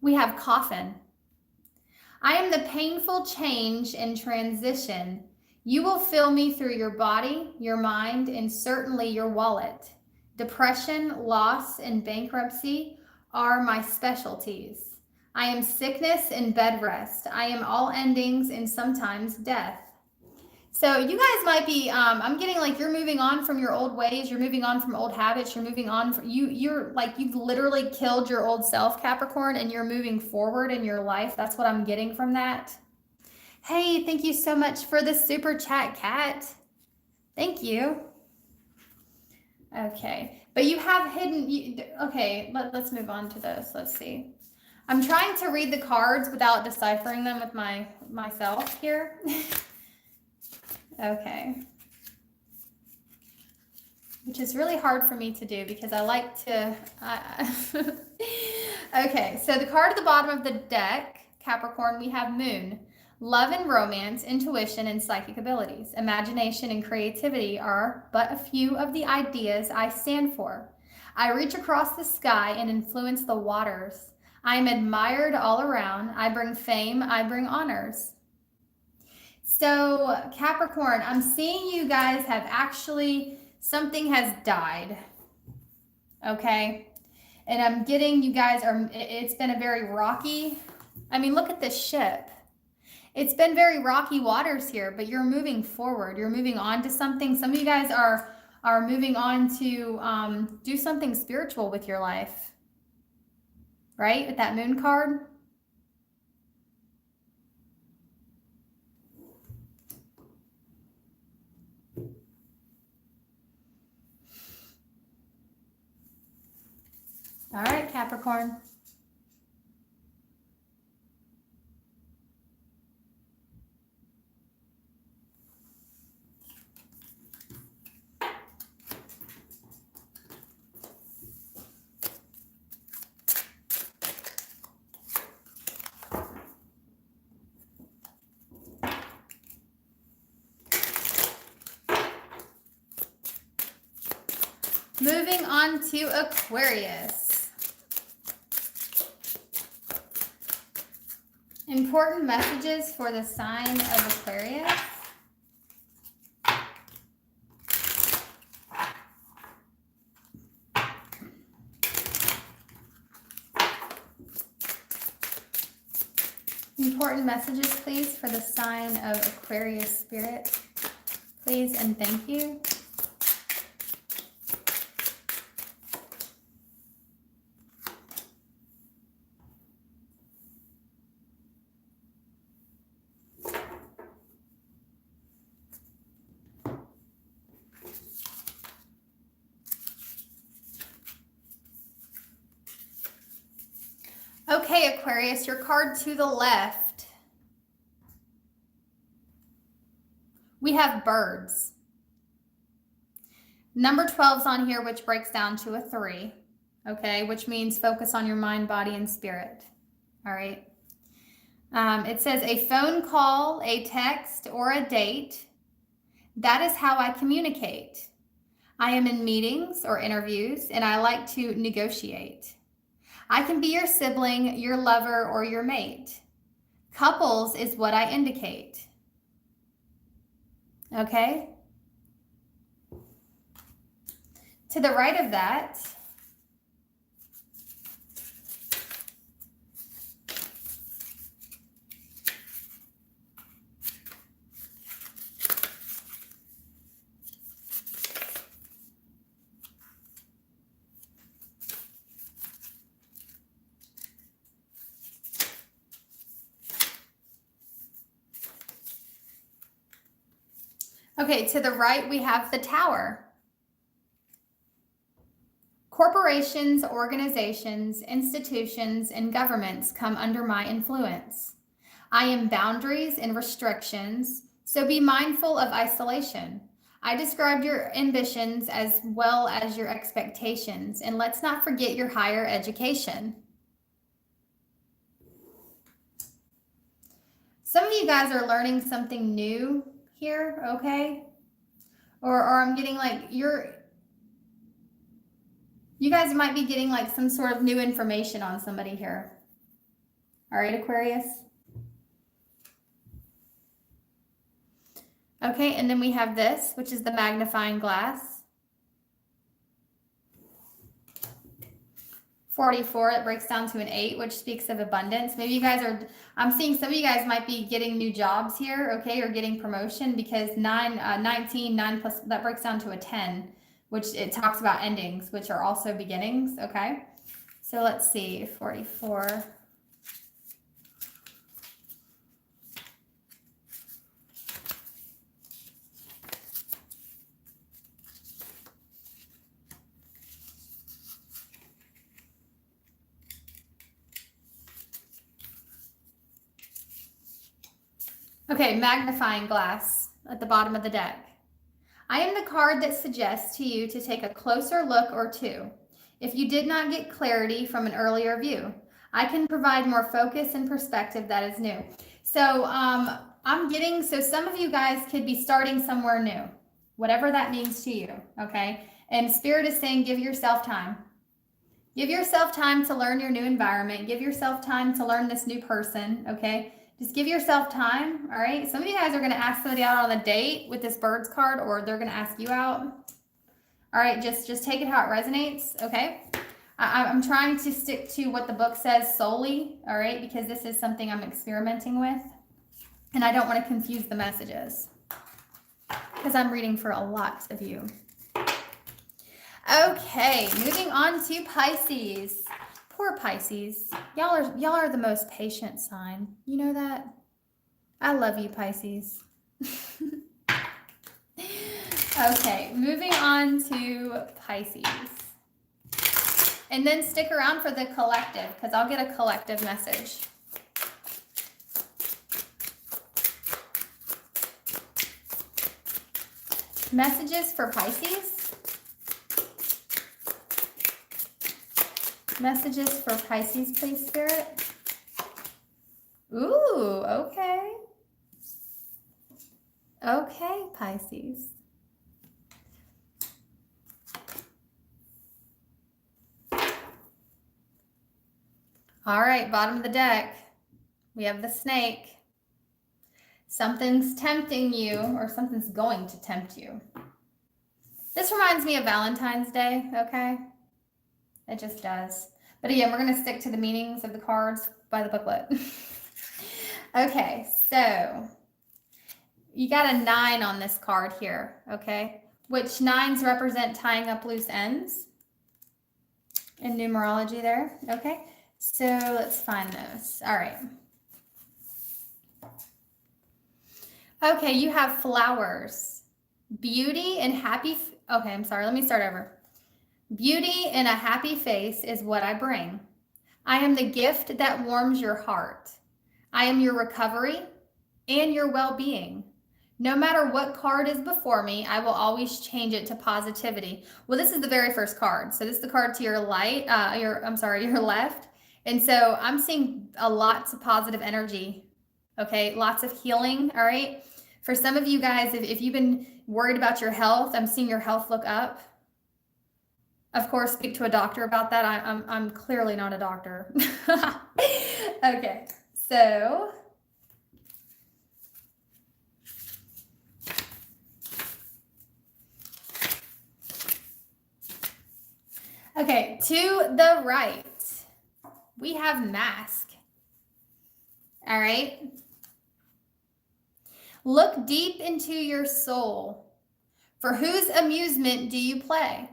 we have coffin. I am the painful change and transition. You will feel me through your body, your mind, and certainly your wallet. Depression, loss, and bankruptcy are my specialties. I am sickness and bed rest. I am all endings and sometimes death. So you guys might be, I'm getting like you're moving on from your old ways, you're moving on from old habits, you're moving on from, you're like, you've literally killed your old self, Capricorn, and you're moving forward in your life. That's what I'm getting from that. Hey, thank you so much for the super chat, Kat. Thank you. Okay, but you have hidden, okay, let's move on to this. Let's see. I'm trying to read the cards without deciphering them with myself here. Okay. Which is really hard for me to do because I like to... Okay, so the card at the bottom of the deck, Capricorn, we have Moon. Love and romance, intuition, and psychic abilities. Imagination and creativity are but a few of the ideas I stand for. I reach across the sky and influence the waters. I am admired all around. I bring fame, I bring honors. So Capricorn, I'm seeing you guys have actually, something has died. Okay. And I'm getting you guys are, it's been a very rocky, I mean, look at this ship. It's been very rocky waters here, but you're moving forward. You're moving on to something. Some of you guys are moving on to do something spiritual with your life. Right? With that Moon card. All right, Capricorn. Moving on to Aquarius. Important messages for the sign of Aquarius. Important messages, please, for the sign of Aquarius spirit. Please and thank you. Okay, Aquarius, your card to the left. We have birds. Number 12's on here, which breaks down to a 3. Okay, which means focus on your mind, body, and spirit. All right. It says a phone call, a text, or a date. That is how I communicate. I am in meetings or interviews, and I like to negotiate. I can be your sibling, your lover, or your mate. Couples is what I indicate. Okay? To the right of that, okay, to the right, we have the Tower. Corporations, organizations, institutions, and governments come under my influence. I am boundaries and restrictions, so be mindful of isolation. I described your ambitions as well as your expectations, and let's not forget your higher education. Some of you guys are learning something new here, okay? Or I'm getting like you guys might be getting like some sort of new information on somebody here. All right, Aquarius. Okay, and then we have this, which is the magnifying glass. 44, it breaks down to an 8, which speaks of abundance. Maybe you guys are, I'm seeing some of you guys might be getting new jobs here, okay, or getting promotion, because 19, 9 plus, that breaks down to a 10, which it talks about endings, which are also beginnings, okay? So let's see, 44. Okay, magnifying glass at the bottom of the deck. I am the card that suggests to you to take a closer look or two if you did not get clarity from an earlier view. I can provide more focus and perspective that is new. So so some of you guys could be starting somewhere new, whatever that means to you, okay? And Spirit is saying, give yourself time. Give yourself time to learn your new environment. Give yourself time to learn this new person, okay? Just give yourself time, all right? Some of you guys are going to ask somebody out on a date with this birds card, or they're going to ask you out. All right, just take it how it resonates, okay? I'm trying to stick to what the book says solely, all right? Because this is something I'm experimenting with, and I don't want to confuse the messages because I'm reading for a lot of you. Okay, moving on to Pisces. Poor Pisces. Y'all are the most patient sign. You know that? I love you, Pisces. Okay, moving on to Pisces. And then stick around for the collective, because I'll get a collective message. Messages for Pisces. Messages for Pisces, please, Spirit. Ooh, okay. Okay, Pisces. All right, bottom of the deck, we have the snake. Something's tempting you, or something's going to tempt you. This reminds me of Valentine's Day, okay? It just does. But again, we're going to stick to the meanings of the cards by the booklet. Okay, so you got a 9 on this card here, okay? Which 9s represent tying up loose ends in numerology there, okay? So let's find those. All right. Okay, you have flowers. Beauty and happy... Okay, I'm sorry. Let me start over. Beauty and a happy face is what I bring. I am the gift that warms your heart. I am your recovery and your well-being. No matter what card is before me, I will always change it to positivity. Well, this is the very first card. So this is the card to your your left. And so I'm seeing lots of positive energy. Okay, lots of healing. All right. For some of you guys, if you've been worried about your health, I'm seeing your health look up. Of course, speak to a doctor about that. I'm clearly not a doctor. Okay, so okay, to the right, we have mask. All right. Look deep into your soul. For whose amusement do you play?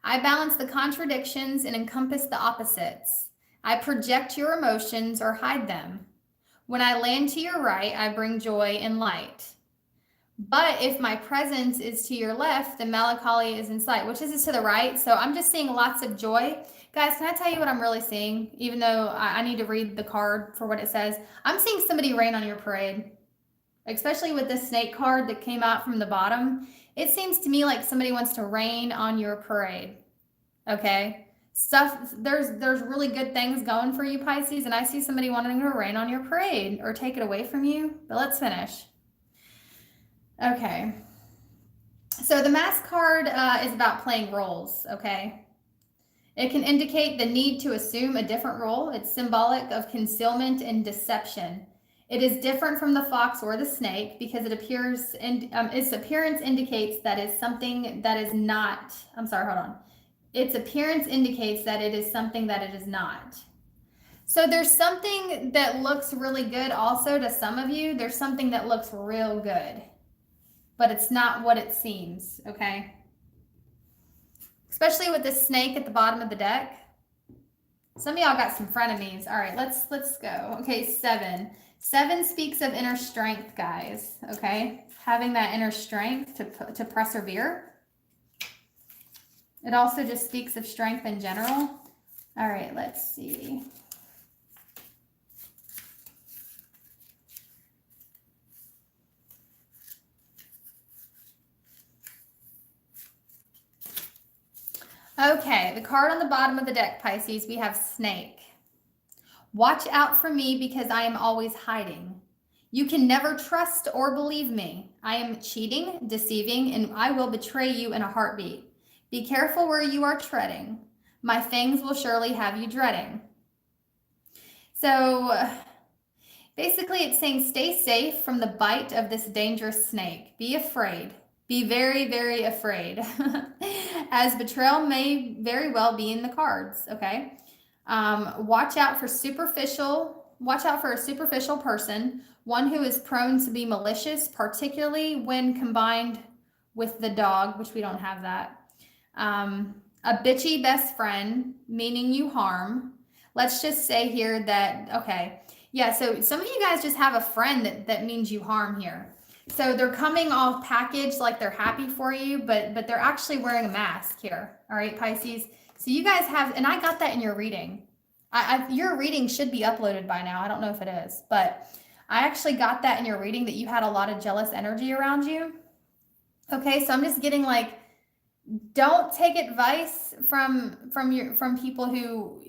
I balance the contradictions and encompass the opposites. I project your emotions or hide them. When I land to your right, I bring joy and light. But if my presence is to your left, the melancholy is in sight, which is to the right. So I'm just seeing lots of joy. Guys, can I tell you what I'm really seeing? Even though I need to read the card for what it says. I'm seeing somebody rain on your parade, especially with this snake card that came out from the bottom. It seems to me like somebody wants to rain on your parade. Okay? There's really good things going for you, Pisces, and I see somebody wanting to rain on your parade or take it away from you. But let's finish. Okay. So the mask card is about playing roles, okay? It can indicate the need to assume a different role. It's symbolic of concealment and deception. It is different from the fox or the snake because it appears in its appearance indicates that is something that is not. I'm sorry, hold on. Its appearance indicates that it is something that it is not. So there's something that looks really good also to some of you. There's something that looks real good, but it's not what it seems, okay? Especially with this snake at the bottom of the deck. Some of y'all got some frenemies. All right, let's go. Okay, 7. 7 speaks of inner strength, guys, okay? Having that inner strength to persevere. It also just speaks of strength in general. All right, let's see. Okay, the card on the bottom of the deck, Pisces, we have snake. Watch out for me because I am always hiding. You can never trust or believe me. I am cheating, deceiving, and I will betray you in a heartbeat. Be careful where you are treading. My fangs will surely have you dreading. So basically it's saying stay safe from the bite of this dangerous snake. Be afraid. Be very, very afraid. As betrayal may very well be in the cards, okay? Watch out for a superficial person, one who is prone to be malicious, particularly when combined with the dog, which we don't have that. A bitchy best friend, meaning you harm. Let's just say here that, okay, yeah, so some of you guys just have a friend that means you harm here. So they're coming off packaged like they're happy for you, but they're actually wearing a mask here. All right, Pisces. So you guys have, and I got that in your reading. Your reading should be uploaded by now. I don't know if it is, but I actually got that in your reading that you had a lot of jealous energy around you. Okay, so I'm just getting like, don't take advice from people who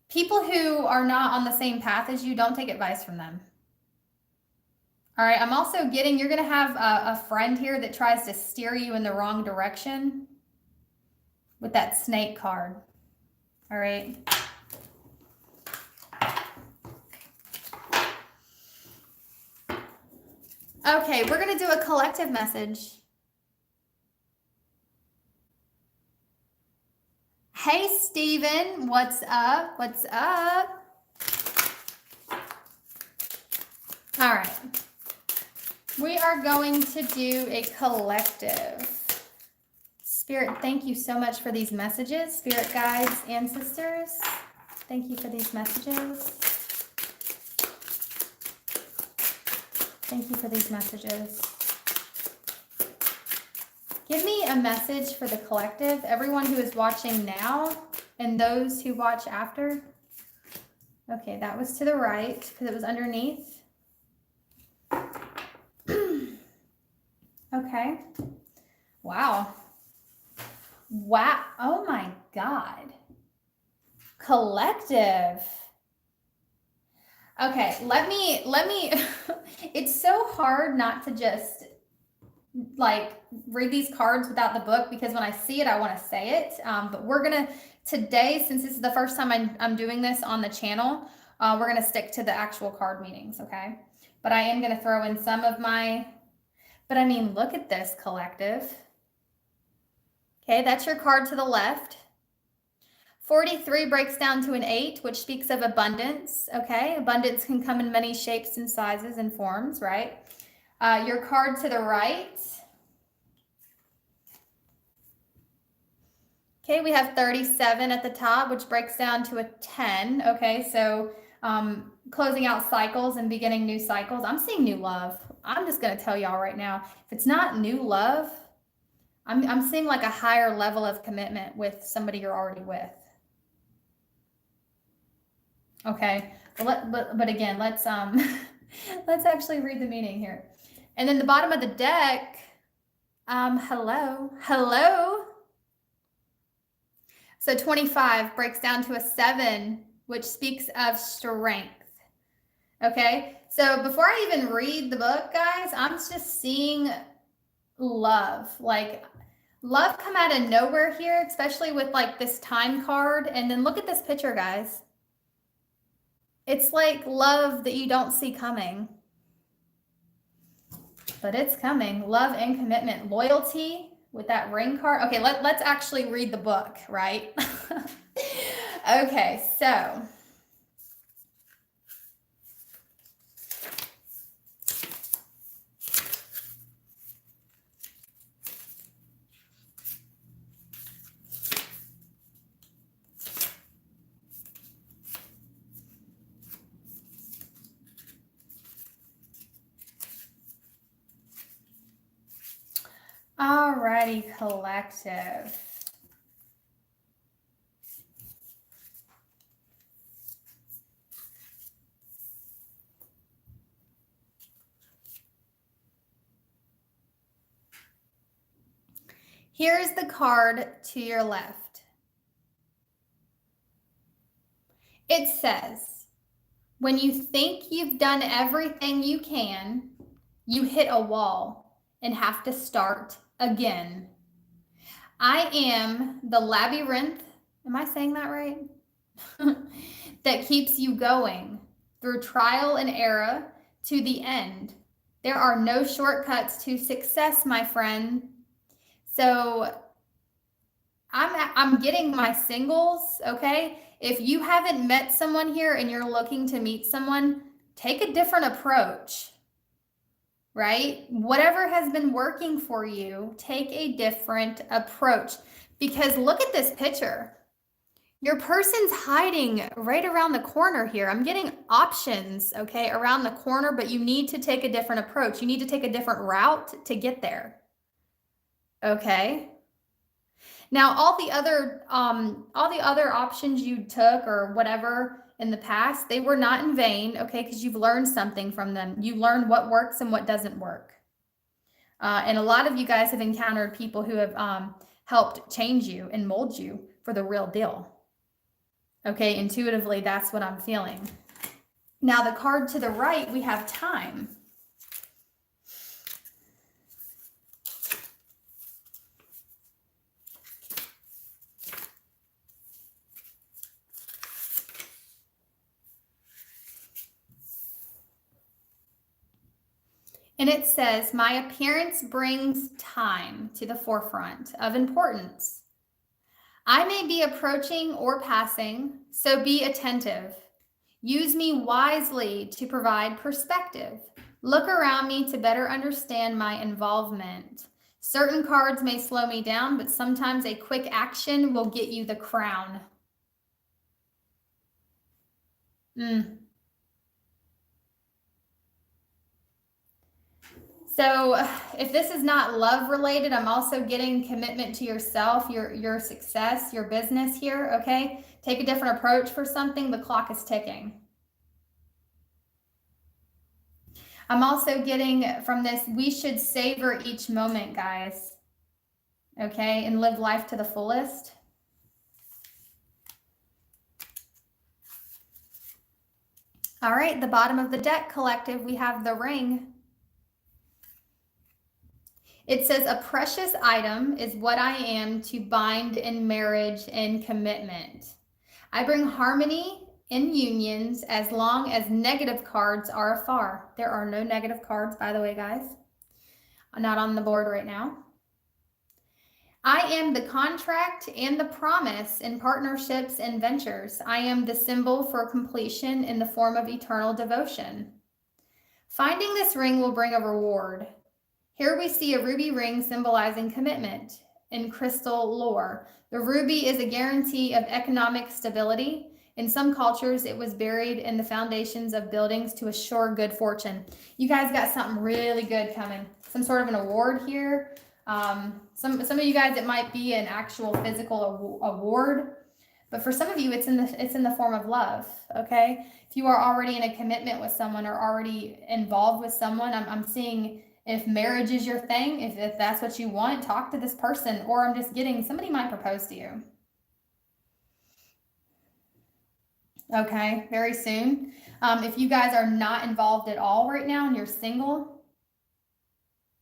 people who are not on the same path as you. Don't take advice from them. All right, I'm also getting, you're going to have a friend here that tries to steer you in the wrong direction with that snake card. All right. Okay, we're going to do a collective message. Hey, Steven, what's up? What's up? All right. We are going to do a collective. Spirit, thank you so much for these messages. Spirit guides, ancestors, thank you for these messages. Thank you for these messages. Give me a message for the collective, everyone who is watching now and those who watch after. Okay, that was to the right because it was underneath. Okay. Wow. Wow. Oh my God. Collective. Okay, let me, it's so hard not to just like read these cards without the book because when I see it, I want to say it. But we're going to, today, since this is the first time I'm doing this on the channel, we're going to stick to the actual card meanings, okay? But I am going to throw in some of my, but I mean, look at this, collective. Okay, that's your card to the left. 43 breaks down to an 8, which speaks of abundance, okay? Abundance can come in many shapes and sizes and forms, right? Your card to the right. Okay, we have 37 at the top, which breaks down to a 10, okay? So closing out cycles and beginning new cycles. I'm seeing new love. I'm just going to tell y'all right now, if it's not new love, I'm seeing like a higher level of commitment with somebody you're already with. Okay, but again, let's let's actually read the meaning here. And then the bottom of the deck, hello. So 25 breaks down to a 7, which speaks of strength. Okay, so before I even read the book, guys, I'm just seeing love, like love come out of nowhere here, especially with like this time card. And then look at this picture, guys. It's like love that you don't see coming, but it's coming. Love and commitment, loyalty with that ring card. Okay, let's actually read the book, right? Okay, so alrighty, collective. Here's the card to your left. It says, when you think you've done everything you can, you hit a wall and have to start again. I am the labyrinth, am I saying that right? That keeps you going through trial and error to the end. There are no shortcuts to success, my friend. So I'm getting my singles, okay? If you haven't met someone here and you're looking to meet someone, take a different approach, right? Whatever has been working for you, take a different approach. Because look at this picture. Your person's hiding right around the corner here. I'm getting options, okay, around the corner, but you need to take a different approach. You need to take a different route to get there, okay? Now, all the other options you took or whatever in the past, they were not in vain, okay, because you've learned something from them. You learned what works and what doesn't work. And a lot of you guys have encountered people who have helped change you and mold you for the real deal. Okay, intuitively, that's what I'm feeling. Now, the card to the right, we have time. And it says, my appearance brings time to the forefront of importance. I may be approaching or passing, so be attentive. Use me wisely to provide perspective. Look around me to better understand my involvement. Certain cards may slow me down, but sometimes a quick action will get you the crown. So if this is not love related, I'm also getting commitment to yourself, your success, your business here, okay? Take a different approach for something. The clock is ticking. I'm also getting from this, we should savor each moment, guys, okay? And live life to the fullest. All right, the bottom of the deck, collective, we have the ring. It says, a precious item is what I am to bind in marriage and commitment. I bring harmony in unions as long as negative cards are afar. There are no negative cards, by the way, guys. Not on the board right now. I am the contract and the promise in partnerships and ventures. I am the symbol for completion in the form of eternal devotion. Finding this ring will bring a reward. Here we see a ruby ring symbolizing commitment in crystal lore. The ruby is a guarantee of economic stability. In some cultures, it was buried in the foundations of buildings to assure good fortune. You guys got something really good coming. Some sort of an award here. Some of you guys, it might be an actual physical award, but for some of you, it's in the form of love. Okay, if you are already in a commitment with someone or already involved with someone, I'm seeing. If marriage is your thing, if that's what you want, talk to this person. Or I'm just getting, somebody might propose to you. Okay, very soon. If you guys are not involved at all right now and you're single,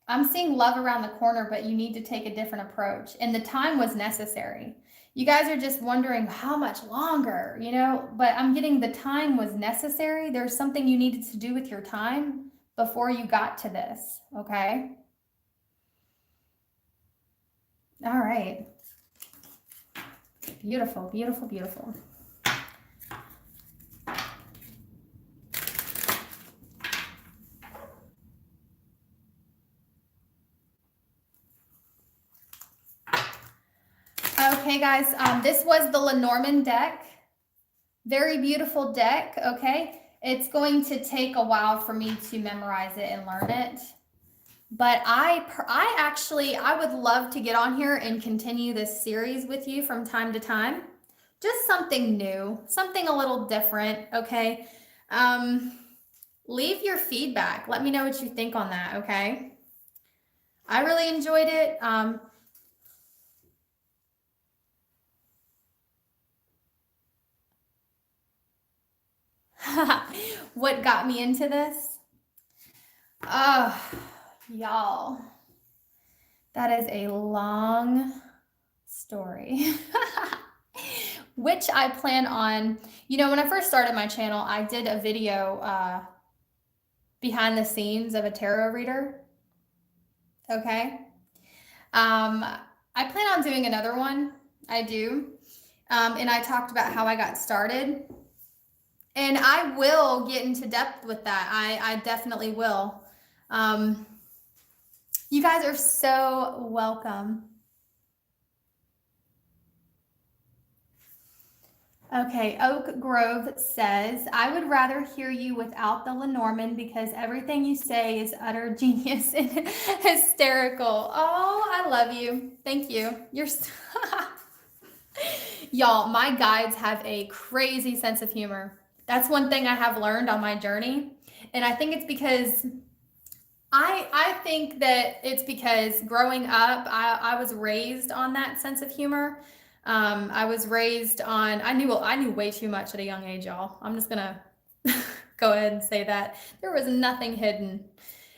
I'm seeing love around the corner, but you need to take a different approach. And the time was necessary. You guys are just wondering how much longer, you know, but I'm getting the time was necessary. There's something you needed to do with your time before you got to this, okay? All right. Beautiful, beautiful, beautiful. Okay, guys, this was the Lenormand deck. Very beautiful deck, okay? It's going to take a while for me to memorize it and learn it. But I would love to get on here and continue this series with you from time to time. Just something new, something a little different, okay? Leave your feedback. Let me know what you think on that, okay? I really enjoyed it. What got me into this? Oh, y'all, that is a long story. Which I plan on, when I first started my channel, I did a video behind the scenes of a tarot reader. Okay. I plan on doing another one. I do. And I talked about how I got started. And I will get into depth with that. I definitely will. You guys are so welcome. Okay, Oak Grove says, I would rather hear you without the Lenormand because everything you say is utter genius and hysterical. Oh, I love you. Thank you. You're Y'all, my guides have a crazy sense of humor. That's one thing I have learned on my journey. And I think it's because I think that it's because growing up, I was raised on that sense of humor. I was raised on, I knew way too much at a young age, y'all. I'm just gonna go ahead and say that. There was nothing hidden.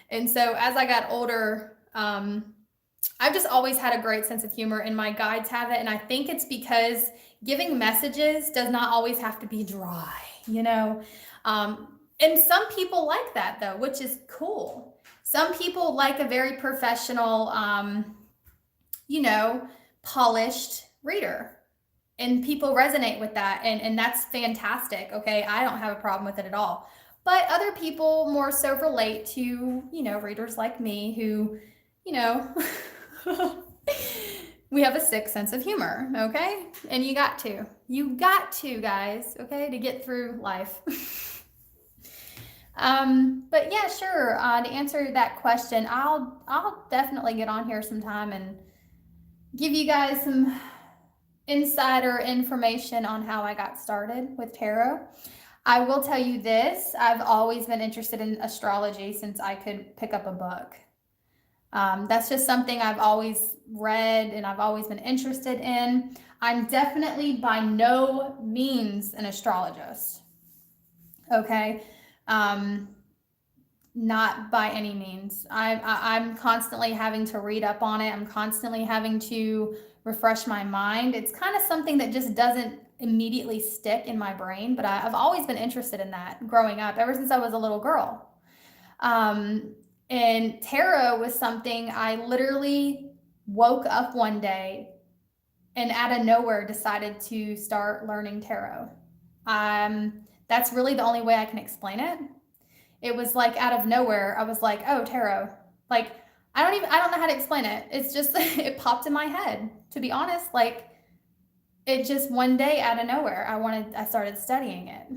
And so as I got older, I've just always had a great sense of humor, and my guides have it. And I think it's because giving messages does not always have to be dry, and some people like that though, which is cool. Some people like a very professional, polished reader, and people resonate with that. And that's fantastic. Okay. I don't have a problem with it at all, but other people more so relate to, readers like me who, we have a sick sense of humor. Okay. And you got to guys, okay, to get through life. But yeah, sure. To answer that question, I'll definitely get on here sometime and give you guys some insider information on how I got started with tarot. I will tell you this, I've always been interested in astrology since I could pick up a book. That's just something I've always read and I've always been interested in. I'm definitely by no means an astrologist. Okay. Not by any means. I'm constantly having to read up on it. I'm constantly having to refresh my mind. It's kind of something that just doesn't immediately stick in my brain, but I've always been interested in that growing up, ever since I was a little girl. And tarot was something I literally woke up one day and out of nowhere decided to start learning tarot. That's really the only way I can explain it. It was like out of nowhere, I was like, oh, tarot. Like, I don't know how to explain it. It's just, it popped in my head, to be honest. Like, it just one day out of nowhere, I started studying it.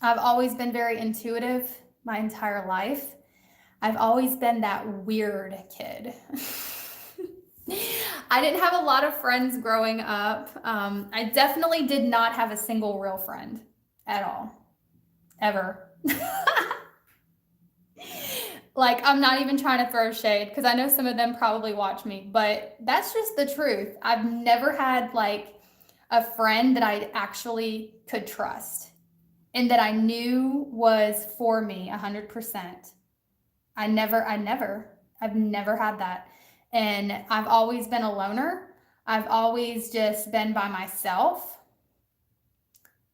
I've always been very intuitive my entire life. I've always been that weird kid. I didn't have a lot of friends growing up. I definitely did not have a single real friend at all, ever. Like, I'm not even trying to throw shade because I know some of them probably watch me, but that's just the truth. I've never had like a friend that I actually could trust and that I knew was for me 100%. I've never had that. And I've always been a loner. I've always just been by myself.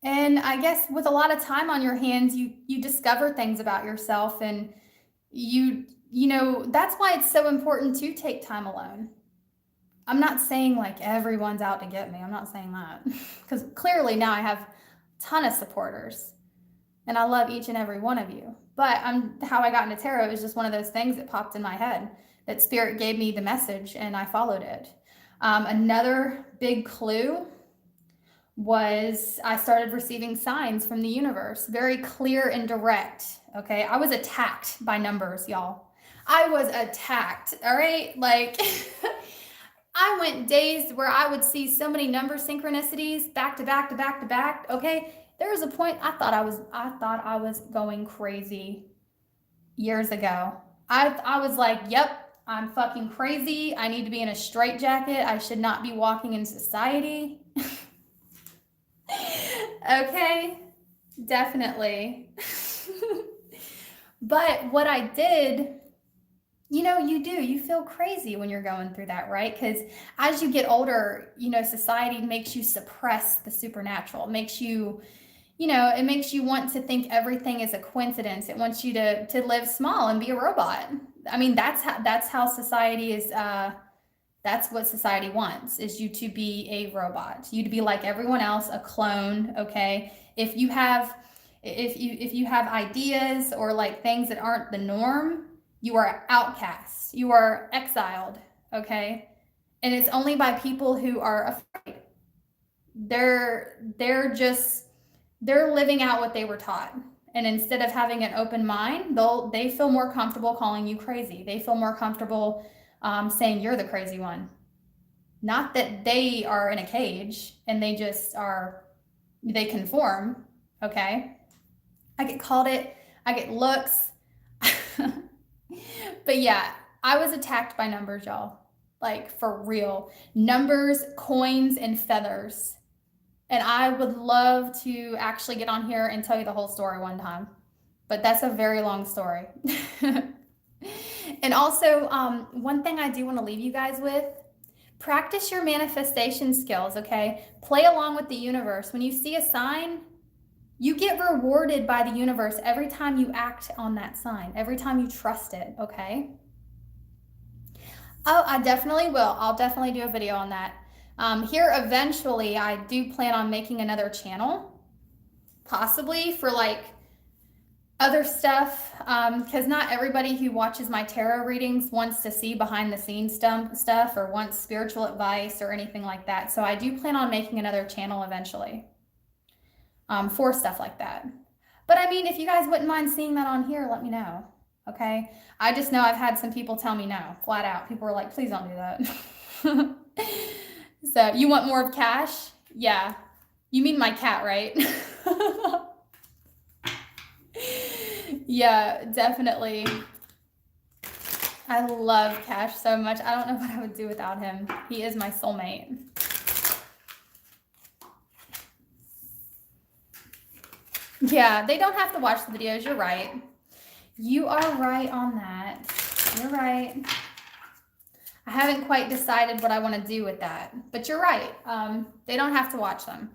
And I guess with a lot of time on your hands, you discover things about yourself, and that's why it's so important to take time alone. I'm not saying like everyone's out to get me. I'm not saying that because clearly now I have a ton of supporters and I love each and every one of you. But how I got into tarot is just one of those things that popped in my head that spirit gave me the message and I followed it. Another big clue was I started receiving signs from the universe, very clear and direct. Okay. I was attacked by numbers, y'all. I was attacked. All right. Like I went days where I would see so many number synchronicities back to back to back to back. Okay. There was a point I thought I was going crazy years ago. I was like, yep, I'm fucking crazy. I need to be in a straitjacket. I should not be walking in society. Okay. Definitely. But what I did, you feel crazy when you're going through that, right? Because as you get older, society makes you suppress the supernatural. It makes you, it makes you want to think everything is a coincidence. It wants you to live small and be a robot. I mean, that's how society is. That's what society wants, is you to be a robot, you to be like everyone else, a clone. Okay, if you have ideas or like things that aren't the norm, you are outcast, you are exiled. Okay, and it's only by people who are afraid. They're living out what they were taught, and instead of having an open mind, they feel more comfortable calling you crazy. They feel more comfortable saying you're the crazy one. Not that they are in a cage and they just are, they conform. Okay, I get called it, I get looks. But yeah, I was attacked by numbers, y'all. Like, for real. Numbers, coins, and feathers. And I would love to actually get on here and tell you the whole story one time, but that's a very long story. And also, one thing I do want to leave you guys with: practice your manifestation skills. Okay, play along with the universe. When you see a sign, you get rewarded by the universe every time you act on that sign, every time you trust it. Okay. Oh, I definitely will. I'll definitely do a video on that. Here eventually, I do plan on making another channel, possibly for like other stuff, because not everybody who watches my tarot readings wants to see behind the scenes stuff or wants spiritual advice or anything like that. So I do plan on making another channel eventually for stuff like that. But I mean, if you guys wouldn't mind seeing that on here, let me know. Okay, I just know I've had some people tell me no, flat out. People are like, please don't do that. So you want more of Cash? Yeah. You mean my cat, right? Yeah, definitely. I love Cash so much. I don't know what I would do without him. He is my soulmate. Yeah, they don't have to watch the videos. You're right. You are right on that. You're right. I haven't quite decided what I want to do with that, but you're right. They don't have to watch them.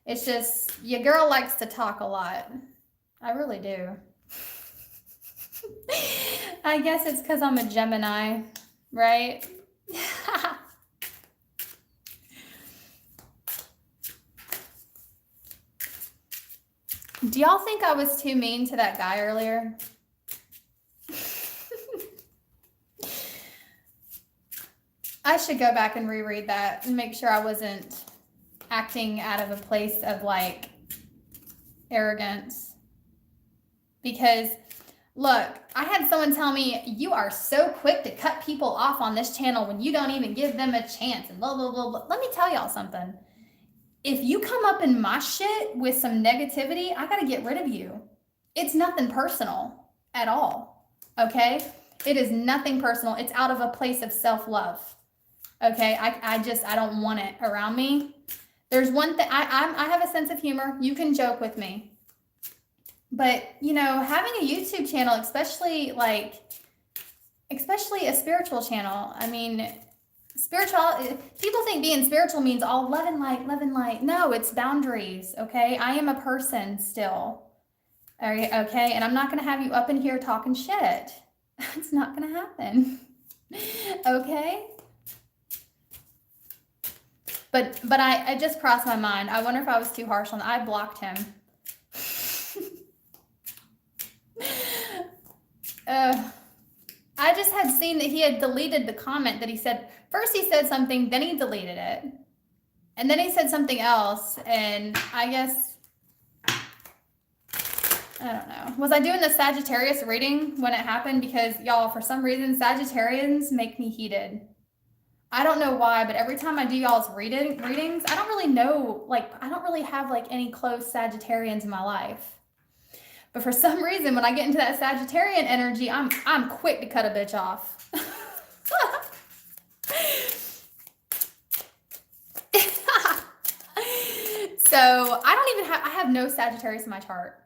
It's just, your girl likes to talk a lot. I really do. I guess it's because I'm a Gemini, right? Do y'all think I was too mean to that guy earlier? I should go back and reread that and make sure I wasn't acting out of a place of like arrogance. Because look, I had someone tell me, you are so quick to cut people off on this channel when you don't even give them a chance and blah, blah, blah, blah. Let me tell y'all something. If you come up in my shit with some negativity, I got to get rid of you. It's nothing personal at all. Okay? It is nothing personal. It's out of a place of self-love. Okay? I don't want it around me. There's one thing, I have a sense of humor. You can joke with me. But, having a YouTube channel, especially a spiritual channel, I mean, people think being spiritual means all love and light. No, it's boundaries, okay? I am a person still, okay? And I'm not going to have you up in here talking shit. It's not going to happen, okay? But I just crossed my mind. I wonder if I was too harsh on that. I blocked him. I just had seen that he had deleted the comment that he said. First he said something, then he deleted it. And then he said something else, and I guess, I don't know. Was I doing the Sagittarius reading when it happened? Because, y'all, for some reason, Sagittarians make me heated. I don't know why, but every time I do y'all's readings, I don't really know, I don't really have, any close Sagittarians in my life. But for some reason, when I get into that Sagittarian energy, I'm quick to cut a bitch off. So I don't even I have no Sagittarius in my chart.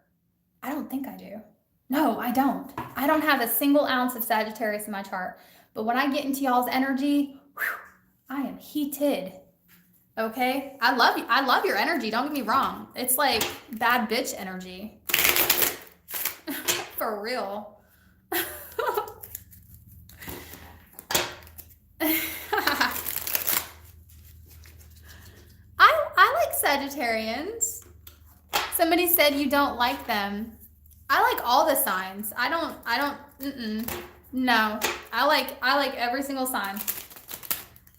I don't think I do. No, I don't. I don't have a single ounce of Sagittarius in my chart. But when I get into y'all's energy, whew, I am heated. Okay? I love you. I love your energy. Don't get me wrong. It's like bad bitch energy. For real. I like Sagittarians. Somebody said you don't like them. I like all the signs. No. I like every single sign.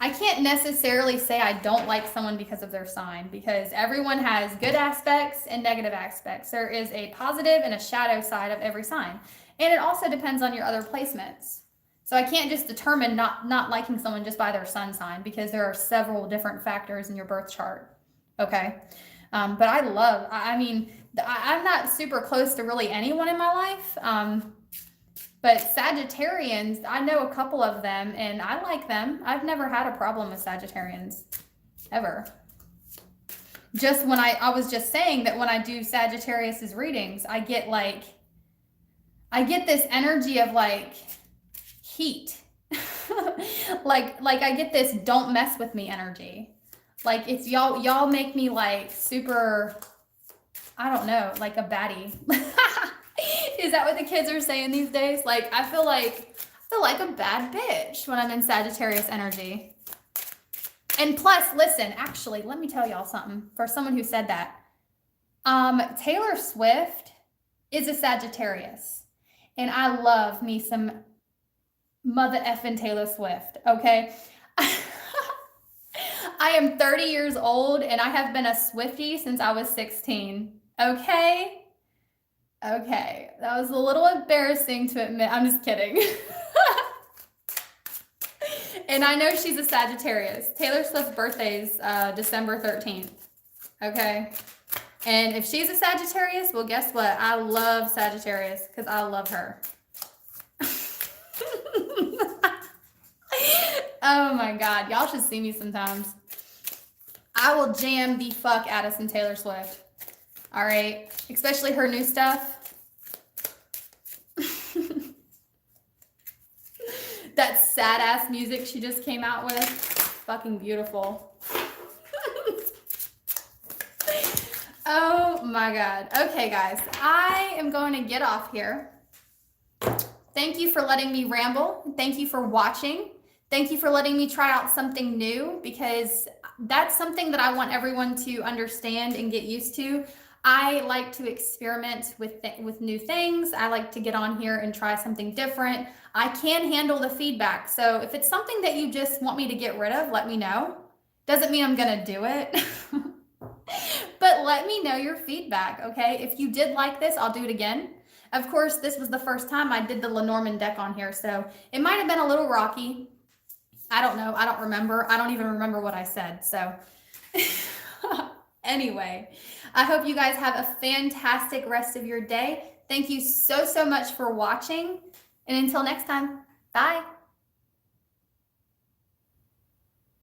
I can't necessarily say I don't like someone because of their sign, because everyone has good aspects and negative aspects. There is a positive and a shadow side of every sign. And it also depends on your other placements. So I can't just determine not liking someone just by their sun sign, because there are several different factors in your birth chart. Okay. But I mean, I'm not super close to really anyone in my life. But Sagittarians, I know a couple of them and I like them. I've never had a problem with Sagittarians, ever. Just when I was just saying that when I do Sagittarius's readings, I get this energy of like heat. like I get this don't mess with me energy. Like it's y'all make me like super, I don't know, like a baddie. Is that what the kids are saying these days? Like I feel like a bad bitch when I'm in Sagittarius energy. And plus, listen, actually, let me tell y'all something. For someone who said that, Taylor Swift is a Sagittarius, and I love me some mother effing Taylor Swift. Okay. I am 30 years old and I have been a Swiftie since I was 16. Okay. Okay. That was a little embarrassing to admit. I'm just kidding. And I know she's a Sagittarius. Taylor Swift's birthday is December 13th. Okay. And if she's a Sagittarius, well, guess what? I love Sagittarius because I love her. Oh my God. Y'all should see me sometimes. I will jam the fuck out of some Taylor Swift. All right. Especially her new stuff. That sad ass music she just came out with. Fucking beautiful. Oh my God. Okay, guys. I am going to get off here. Thank you for letting me ramble. Thank you for watching. Thank you for letting me try out something new, because that's something that I want everyone to understand and get used to. I like to experiment with new things. I like to get on here and try something different. I can handle the feedback. So if it's something that you just want me to get rid of, let me know. Doesn't mean I'm going to do it. But let me know your feedback, okay? If you did like this, I'll do it again. Of course, this was the first time I did the Lenormand deck on here, so it might have been a little rocky. I don't know. I don't remember. I don't even remember what I said. So anyway, I hope you guys have a fantastic rest of your day. Thank you so much for watching. And until next time, bye.